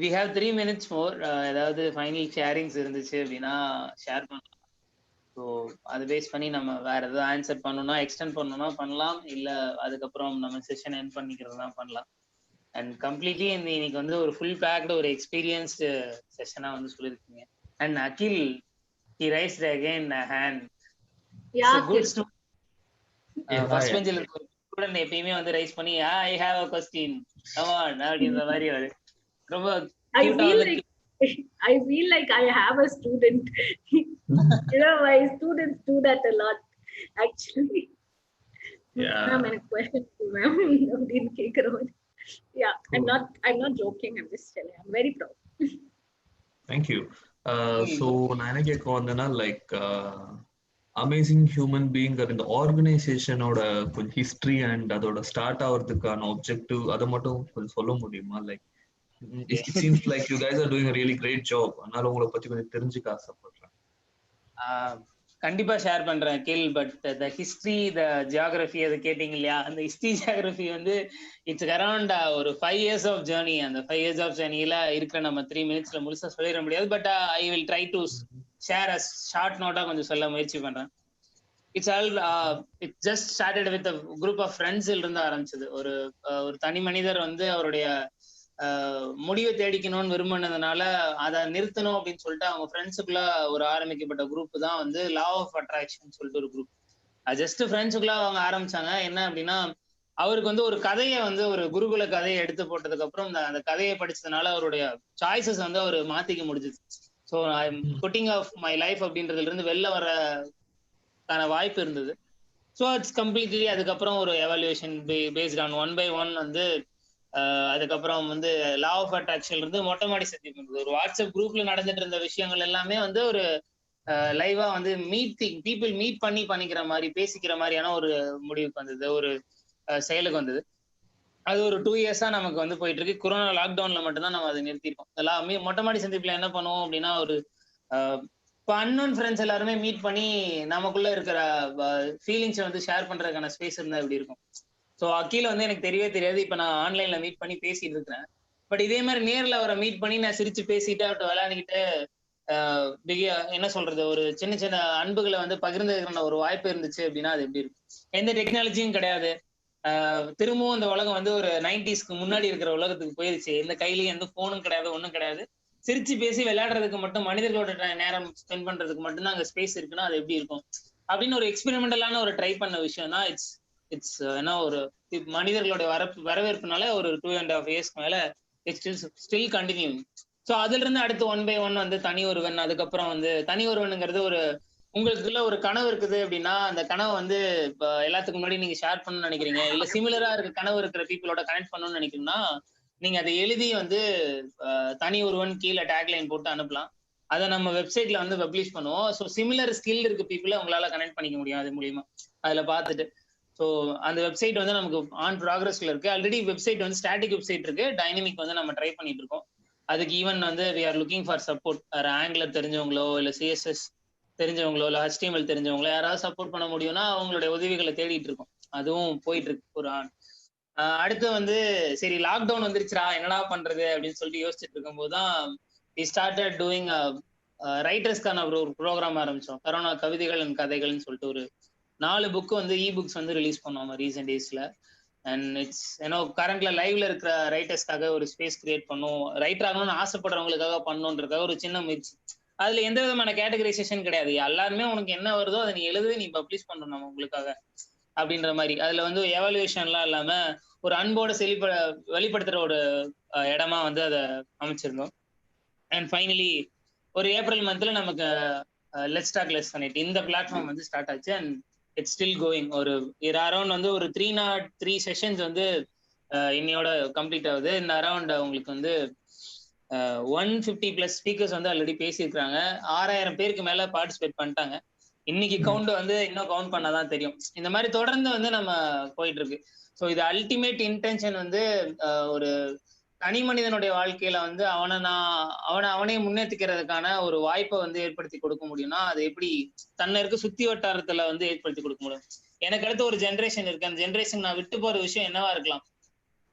we have 3 minutes more. ஏதாவது ஃபைனல் ஷேரிங்ஸ் இருந்துச்சு அப்படின்னா ஷேர் பண்ணலாம். ஸோ அதை பேஸ் பண்ணி நம்ம வேற ஏதாவது ஆன்சர் பண்ணணும்னா எக்ஸ்டெண்ட் பண்ணணும்னா பண்ணலாம், இல்லை அதுக்கப்புறம் நம்ம செஷன் எண்ட் பண்ணிக்கிறது தான் பண்ணலாம். அண்ட் கம்ப்ளீட்லி இன்னைக்கு வந்து ஒரு ஃபுல் பேக்டு ஒரு எக்ஸ்பீரியன்ஸ்டு செஷனாக வந்து சொல்லியிருக்கீங்க. And Akhil he raised again a hand. Yeah, good student. First பெஞ்சில் இருக்க ஒரு ஸ்டூடெண்ட் எப்பயுமே வந்து ரைஸ் பண்ணி I have a question, come on அப்படின்ற மாதிரி ஒரு ரொம்ப I feel like I have a student. You know, my students do that a lot actually. Yeah. I'm a question to ma'am. Didn't kick around. Yeah, cool. I'm not joking, I'm just telling. I'm very proud. Thank you. So நானே கேட்க வந்தேன்னா like amazing human being இந்த ஆர்கனைசேஷனோட கொஞ்சம் history and அதோட start ஆகிறதுக்கான objective அதை மட்டும் கொஞ்சம் சொல்ல முடியுமா? Like It seems like you guys are doing a really great job. அதனால உங்களை பத்தி கொஞ்சம் தெரிஞ்சுக்க ஆசைப்படுறேன். கண்டிப்பா ஷேர் பண்றேன் கில். But the history, the geography அது கேட்டீங்க இல்லையா, அந்த ஹிஸ்டரி ஜியாகிரபி வந்து இட்ஸ் அரௌண்ட் ஒரு 5 years ஆஃப் ஜேர்னி. அந்த 5 years ஆஃப் ஜேர்னியில இருக்கிற நம்ம 3 minutesல முழுசா சொல்லிட முடியாது. But I will try to share a short நோட்டா கொஞ்சம் சொல்ல முயற்சி பண்றேன். It's just started with group of friends இருந்து ஆரம்பிச்சது. ஒரு தனி மனிதர் வந்து அவருடைய முடிவை தேடிக்கணும்னு விரும்பினதுனால அதை நிறுத்தணும் அப்படின்னு சொல்லிட்டு அவங்க ஃப்ரெண்ட்ஸுக்குள்ள ஒரு ஆரம்பிக்கப்பட்ட குரூப் தான் வந்து லா ஆஃப் அட்ராக்ஷன் சொல்லிட்டு ஒரு குரூப். அது ஜஸ்ட் ஃப்ரெண்ட்ஸுக்குள்ள அவங்க ஆரம்பிச்சாங்க. என்ன அப்படின்னா, அவருக்கு வந்து ஒரு கதையை வந்து ஒரு குருகுல கதையை எடுத்து போட்டதுக்கு அப்புறம் அந்த கதையை படிச்சதுனால அவருடைய சாய்ஸஸ் வந்து அவர் மாத்திக்க முடிஞ்சது. So I am putting off my life அப்படின்றதுல இருந்து வெளில வரக்கான வாய்ப்பு இருந்தது. ஸோ இட்ஸ் கம்ப்ளீட்லி அதுக்கப்புறம் ஒரு எவாலுவேஷன் பேஸ்ட் ஆன் 1 by 1 வந்து அதுக்கப்புறம் வந்து லா ஆஃப் அட்ராக்ஷன்ல இருந்து மொட்டை மாடி சத்தியம் இருந்தது. ஒரு வாட்ஸ்அப் குரூப்ல நடந்துட்டு இருந்த விஷயங்கள் எல்லாமே வந்து ஒரு லைவா வந்து பீப்புள் மீட் பண்ணிக்கிற மாதிரி பேசிக்கிற மாதிரியான ஒரு முடிவுக்கு வந்தது, ஒரு செயலுக்கு வந்தது. அது ஒரு 2 years நமக்கு வந்து போயிட்டு இருக்கு. கொரோனா லாக்டவுன்ல மட்டும்தான் நம்ம அதை நிறுத்திருக்கோம். எல்லாமே மொட்டை மாடி சந்திப்புல என்ன பண்ணுவோம் அப்படின்னா, ஒரு இப்போ அன்னோன் ஃப்ரெண்ட்ஸ் எல்லாருமே மீட் பண்ணி நமக்குள்ள இருக்கிற ஃபீலிங்ஸை வந்து ஷேர் பண்றதுக்கான ஸ்பேஸ் இருந்தா எப்படி இருக்கும். ஸோ அக்கீல வந்து எனக்கு தெரியவே தெரியாது. இப்போ நான் ஆன்லைன்ல மீட் பண்ணி பேசிட்டு இருக்கிறேன். பட் இதே மாதிரி நேரில் அவரை மீட் பண்ணி நான் சிரிச்சு பேசிட்டு அவர்கிட்ட விளையாடிக்கிட்டு என்ன சொல்றது, ஒரு சின்ன சின்ன அன்புகளை வந்து பகிர்ந்துக்கிற ஒரு வாய்ப்பு இருந்துச்சு அப்படின்னா அது எப்படி இருக்கும். எந்த டெக்னாலஜியும் கிடையாது. திரும்பவும் இந்த உலகம் வந்து ஒரு 90sக்கு முன்னாடி இருக்கிற உலகத்துக்கு போயிருச்சு. எந்த கையிலயும் எந்த போனும் கிடையாது, ஒன்றும் கிடையாது. சிரிச்சு பேசி விளையாடுறதுக்கு மட்டும், மனிதர்களோட நேரம் ஸ்பெண்ட் பண்றதுக்கு மட்டும் தான் அங்க ஸ்பேஸ் இருக்குன்னா அது எப்படி இருக்கும் அப்படின்னு ஒரு எக்ஸ்பெரிமெண்டலான ஒரு ட்ரை பண்ண விஷயம் தான் இட்ஸ் ஏன்னா ஒரு மனிதர்களுடைய வரவேற்புனால ஒரு 2.5 years மேல ஸ்டில் கண்டினியூ. ஸோ அதுல இருந்து அடுத்து 1 by 1 வந்து தனி ஒருவன். அதுக்கப்புறம் வந்து தனி ஒருவனுங்கிறது ஒரு உங்களுக்குள்ள ஒரு கனவு இருக்குது அப்படின்னா அந்த கனவை வந்து இப்போ எல்லாத்துக்கு முன்னாடி நீங்க ஷேர் பண்ணணும்னு நினைக்கிறீங்க, இல்ல சிமிலரா இருக்க கனவு இருக்கிற பீப்புளோட கனெக்ட் பண்ணணும்னு நினைக்கிறீங்கன்னா நீங்க அதை எழுதி வந்து தனி ஒருவன் கீழே டேக்லைன் போட்டு அனுப்பலாம். அதை நம்ம வெப்சைட்ல வந்து பப்ளிஷ் பண்ணுவோம். ஸோ சிமிலர் ஸ்கில் இருக்கு பீப்புளை உங்களால கனெக்ட் பண்ணிக்க முடியும் அது மூலியமா. அதுல பார்த்துட்டு ஸோ அந்த வெப்சைட் வந்து நமக்கு ஆன் ப்ராக்ரஸ்ல இருக்கு. ஆல்ரெடி வெப்சைட் வந்து ஸ்டாட்டிக் வெப்சைட் இருக்கு, டைனமிக் வந்து நம்ம ட்ரை பண்ணிட்டு இருக்கோம். அதுக்கு ஈவன் வந்து we are looking for support. Angular தெரிஞ்சவங்களோ இல்ல சிஎஸ்எஸ் தெரிஞ்சவங்களோ இல்ல HTML தெரிஞ்சவங்களோ யாராவது சப்போர்ட் பண்ண முடியும்னா அவங்களுடைய உதவிகளை தேடிட்டு இருக்கோம். அதுவும் போயிட்டு இருக்கு ஒரு அடுத்து வந்து சரி லாக்டவுன் வந்துருச்சுரா என்னடா பண்றது அப்படின்னு சொல்லிட்டு யோசிச்சுட்டு இருக்கும் போதுதான் வி ஸ்டார்டட் டூயிங் ரைட்டர்ஸ்க்கான ஒரு ப்ரோக்ராம் ஆரம்பிச்சோம். கரோனா கவிதைகள் அண்ட் கதைகள்னு சொல்லிட்டு ஒரு 4 புக்கு வந்து இ-புக்ஸ் வந்து ரிலீஸ் பண்ணுவோம் ரீசெண்ட் டேஸ்ல. அண்ட் இட்ஸ் ஏன்னா கரண்ட்ல லைவ்ல இருக்கிற ரைட்டர்ஸ்க்காக ஒரு ஸ்பேஸ் கிரியேட் பண்ணும், ரைட்டர் ஆகணும்னு ஆசைப்படுறவங்களுக்காக பண்ணணுன்றதுக்காக ஒரு சின்ன முயற்சி. அதுல எந்த விதமான கேட்டகரைசேஷன் கிடையாது. எல்லாருமே உனக்கு என்ன வருதோ அதை நீ எழுது, நீ பப்ளிஷ் பண்ணணும் நம்ம உங்களுக்காக அப்படின்ற மாதிரி. அதுல வந்து எவாலுவேஷன்லாம் இல்லாம ஒரு அன்போட வெளிப்படுத்துற ஒரு இடமா வந்து அதை அமைச்சிருந்தோம். அண்ட் ஃபைனலி ஒரு ஏப்ரல் மந்த்ல நமக்கு லெட்ஸ் டாக் லெஸ் பண்ணிட்டு இந்த பிளாட்ஃபார்ம் வந்து ஸ்டார்ட் ஆச்சு. And it's still going. ஒரு அரௌண்ட் வந்து ஒரு 303 செஷன்ஸ் வந்து இன்னையோட கம்ப்ளீட் ஆகுது. இந்த அரௌண்ட் உங்களுக்கு வந்து 150+ ஸ்பீக்கர்ஸ் வந்து ஆல்ரெடி பேசியிருக்கிறாங்க. 6000 பேருக்கு மேல பார்ட்டிசிபேட் பண்ணிட்டாங்க. இன்னைக்கு கவுண்ட் வந்து இன்னும் கவுண்ட் பண்ணாதான் தெரியும். இந்த மாதிரி தொடர்ந்து வந்து நம்ம போயிட்டு இருக்கு. ஸோ இது அல்டிமேட் இன்டென்ஷன் வந்து ஒரு தனி மனிதனுடைய வாழ்க்கையில வந்து அவனே முன்னேற்றிக்கிறதுக்கான ஒரு வாய்ப்பை வந்து ஏற்படுத்தி கொடுக்க முடியும்னா அது எப்படி தன்னை இருக்க சுத்தி வட்டாரத்துல வந்து ஏற்படுத்தி கொடுக்க முடியும். எனக்கு அடுத்து ஒரு ஜென்ரேஷன் இருக்கு, அந்த ஜென்ரேஷன் நான் விட்டு போற விஷயம் என்னவா இருக்கலாம்,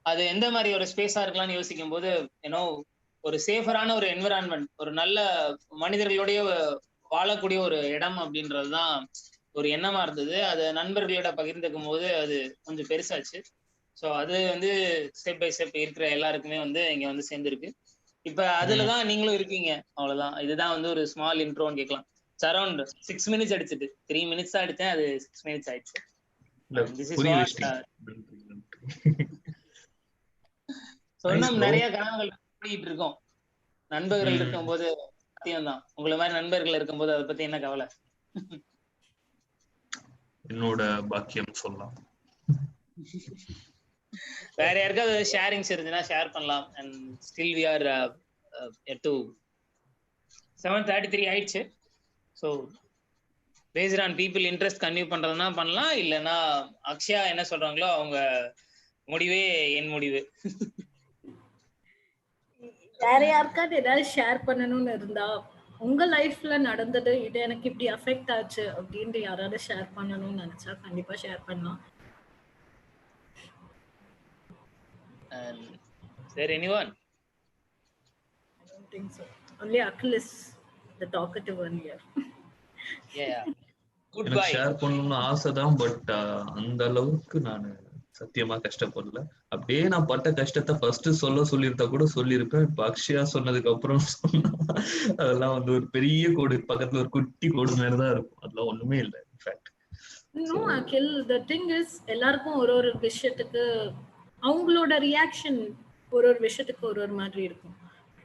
அது எந்த மாதிரி ஒரு ஸ்பேஸா இருக்கலாம்னு யோசிக்கும் போது ஏன்னோ ஒரு சேஃபரான ஒரு என்விரான்மெண்ட், ஒரு நல்ல மனிதர்களுடைய வாழக்கூடிய ஒரு இடம் அப்படின்றதுதான் ஒரு எண்ணமா இருந்தது. அது நண்பர்களோட பகிர்ந்துக்கும் போது அது கொஞ்சம் பெருசாச்சு. ஸோ அது வந்து ஸ்டெப் பை ஸ்டெப் இருக்கிற எல்லாருக்குமே வந்து இங்க வந்து சேர்ந்துருக்கு. இப்ப அதுலதான் நீங்களும் இருக்கீங்க. அவ்வளவுதான். இதுதான் வந்து ஒரு ஸ்மால் இன்ட்ரோன்னு கேட்கலாம். அரௌண்ட் 6 minutes அடிச்சுட்டு 3 minutes தான் அடிச்சேன், அது 6 minutes ஆயிடுச்சு. சொன்ன நிறைய கனவுகள் பண்ணிட்டு இருக்கோம். நண்பர்கள் இருக்கும்போது சத்தியம்தான். உங்களை மாதிரி நண்பர்கள் இருக்கும்போது அதை பத்தி என்ன கவலை? என்னோட பாக்கியம் சொல்லலாம். வேற யாருக்காவது ஷேரிங்ஸ் இருந்துச்சுன்னா ஷேர் பண்ணலாம். And still we are to 7:33 ஆயிடுச்சு. So based on people interest continue பண்றதுன்னா பண்ணலாம், இல்லைன்னா அக்ஷயா என்ன சொல்றாங்களோ அவங்க முடிவே என் முடிவு. வேற யாருக்காவது ஏதாவது ஷேர் பண்ணணும்னு இருந்தா உங்க லைஃப்ல நடந்தது இது எனக்கு இப்படி அஃபெக்ட் ஆச்சு அப்படின்ட்டு யாராவது ஷேர் பண்ணணும்னு நினைச்சா கண்டிப்பா ஷேர் பண்ணலாம். Is there anyone? I don't think so. Only Akhil is the talkative one here. Yeah. எனக்கு ஷேர் பண்ணணும்னு ஆசைதான், பட் அந்த அளவுக்கு நான் சத்தியமா கஷ்டப்படல. அப்படியே நான் பட்ட கஷ்டத்தை ஃபர்ஸ்ட் சொல்லியிருந்தா கூட சொல்லியிருப்பேன். இப்ப அக்ஷயா சொன்னதுக்கு அப்புறம் சொன்னா அதெல்லாம் வந்து ஒரு பெரிய கோடு பக்கத்துல ஒரு குட்டி கோடு மாதிரிதான் இருக்கும். அதெல்லாம் ஒண்ணுமே இல்லை. In fact No, Akhil, the thing is எல்லாருக்கும் ஒரு விஷயத்துக்கு அவங்களோட ரியாக்ஷன் ஒரு விஷயத்துக்கு ஒரு மாதிரி இருக்கும்.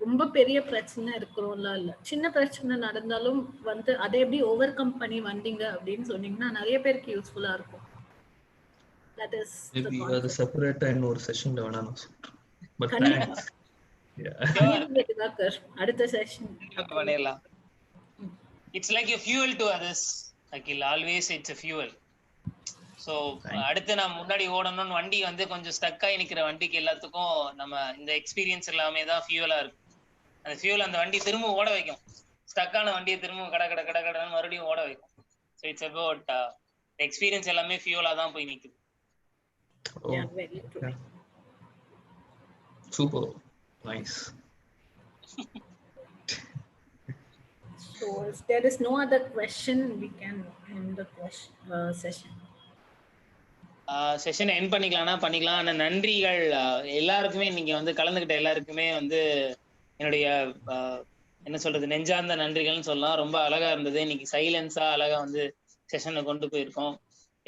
ரொம்ப பெரிய பிரச்சனை இருக்கிறோம்ல இல்ல, சின்ன பிரச்சனை நடந்தாலும் வந்து அதை எப்படி ஓவர் கம் பண்ணி வந்தீங்க அப்படின்னு சொன்னீங்கன்னா நிறைய பேருக்கு யூஸ்ஃபுல்லா இருக்கும். That is மேபி அது செப்பரேட்டா இன்னொரு செஷன்ல வேணா நான் சொல்றேன். But thanks. அடுத்த செஷன் பண்ணிடலாம். It's like a fuel to others. Akhil, always it's a fuel. So அடுத்து நான் முன்னாடி ஓடணும்னு வண்டி வந்து கொஞ்சம் ஸ்டக் ஆகி நிற்கிற வண்டிக்கு எல்லாத்துக்கும் நம்ம இந்த எக்ஸ்பீரியன்ஸ் எல்லாமே தான் ஃபியூவலா இருக்கு. அந்த ஃபியூல் அந்த வண்டி திரும்ப ஓட வைக்கும். ஸ்டக்கான வண்டியை திரும்ப கடன்னு மறுபடியும் ஓட வைக்கும். ஸோ இட்ஸ் அபவுட் எக்ஸ்பீரியன்ஸ் எல்லாமே ஃபியூலா தான் போய் நிற்குது. Super nice. So if there is no other question, we can end the session. Session end பண்ணிக்கலாம். ஆனால் நன்றிகள் எல்லாருக்குமே, நீங்க வந்து கலந்துக்கிட்ட எல்லாருக்குமே வந்து என்னுடைய என்ன சொல்றது நெஞ்சார்ந்த நன்றிகள்னு சொல்லலாம். ரொம்ப அழகா இருந்தது. இன்னைக்கு சைலன்ஸா அழகா வந்து செஷனை கொண்டு போயிருக்கோம்.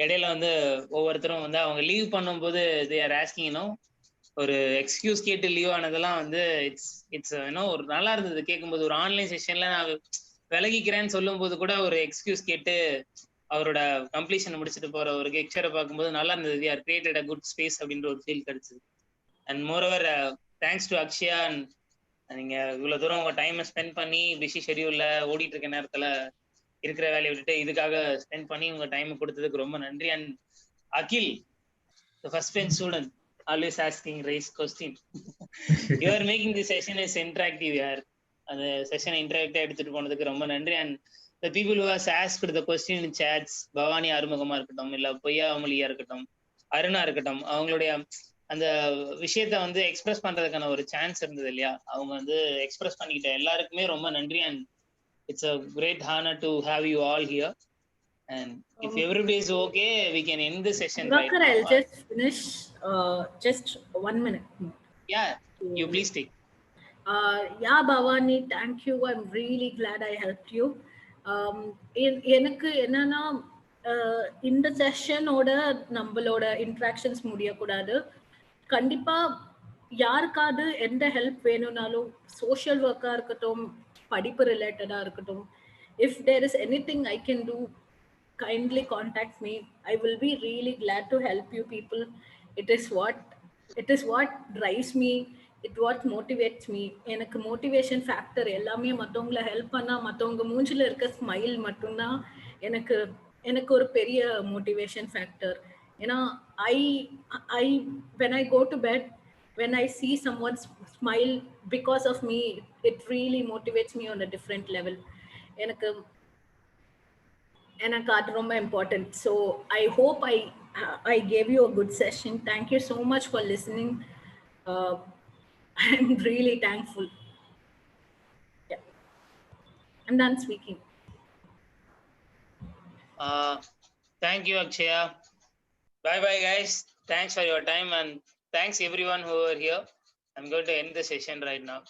இடையில வந்து ஒவ்வொருத்தரும் வந்து அவங்க லீவ் பண்ணும்போது தே ஆர் ஆஸ்கிங் ஒரு எக்ஸ்கியூஸ் கேட்டு லீவ் ஆனதெல்லாம் வந்து இட்ஸ் ஒரு நல்லா இருந்தது கேட்கும்போது. ஒரு ஆன்லைன் செஷன்ல நான் விலகிக்கிறேன்னு சொல்லும் போது கூட ஒரு எக்ஸ்கியூஸ் கேட்டு அவரோட கம்ப்ளீஷன் முடிச்சுட்டு போற ஒரு லெக்சரை பார்க்கும்போது நல்லா இருந்தது. We are created a good space அப்படின்ற ஒரு ஃபீல் கிடைச்சது. And moreover thanks to Akshaya. நீங்க இவ்வளவு தூரம் உங்க டைமை ஸ்பெண்ட் பண்ணி பிஸி ஷெடியூல்ல ஓடிட்டு இருக்க நேரத்துல இருக்கிற வேலையை விட்டுட்டு இதுக்காக ஸ்பெண்ட் பண்ணி உங்க டைம் கொடுத்ததுக்கு ரொம்ப நன்றி. And Akhil, the first bench student, always asking raise question. You are making this session as interactive here. அந்த செஷனை இன்டராக்டா எடுத்துட்டு போனதுக்கு ரொம்ப நன்றி. And the people who has asked the question in chats, Bhavani ஆறுமுகமா இருக்கட்டும், இல்ல பொய்யா அமலியா இருக்கட்டும், அருணா இருக்கட்டும், அவங்களுடைய அந்த விஷயத்த வந்து எக்ஸ்பிரஸ் பண்றதுக்கான ஒரு சான்ஸ் இருந்தது இல்லையா, அவங்க வந்து எக்ஸ்பிரஸ் பண்ணிக்கிட்ட எல்லாருக்குமே ரொம்ப நன்றி. And it's a great honor to have you all here. And if everybody is okay, we can end the session right now. I'll just finish just 1 minute. Yeah, you please take. Yeah, Bhavani, thank you. I'm really glad I helped you. எனக்கு என்னன்னா இந்த செஷனோட நம்மளோட interactions முடியக்கூடாது. கண்டிப்பா யாருக்காவது எந்த help வேணும்னாலும், social ஒர்க்கா இருக்கட்டும், படிப்பு ரிலேட்டடா இருக்கட்டும், if there is anything I can do, kindly contact me. I will be really glad to help you people. It is what drives me. It what motivates me. எனக்கு மோட்டிவேஷன் ஃபேக்டர் எல்லாமே மற்றவங்களை help பண்ணா மற்றவங்க மூஞ்சில இருக்க smile மட்டும்தான் எனக்கு ஒரு பெரிய மோட்டிவேஷன் ஃபேக்டர். ஏன்னா when I go to bed, when I see someone smile because of me, it really motivates me on a different level. எனக்கு அது ரொம்ப important. So I hope I gave you a good session. Thank you so much for listening. I'm really thankful. Yeah, I'm done speaking. Thank you, Akshaya. Bye bye guys. Thanks for your time and thanks everyone who are here. I'm going to end the session right now.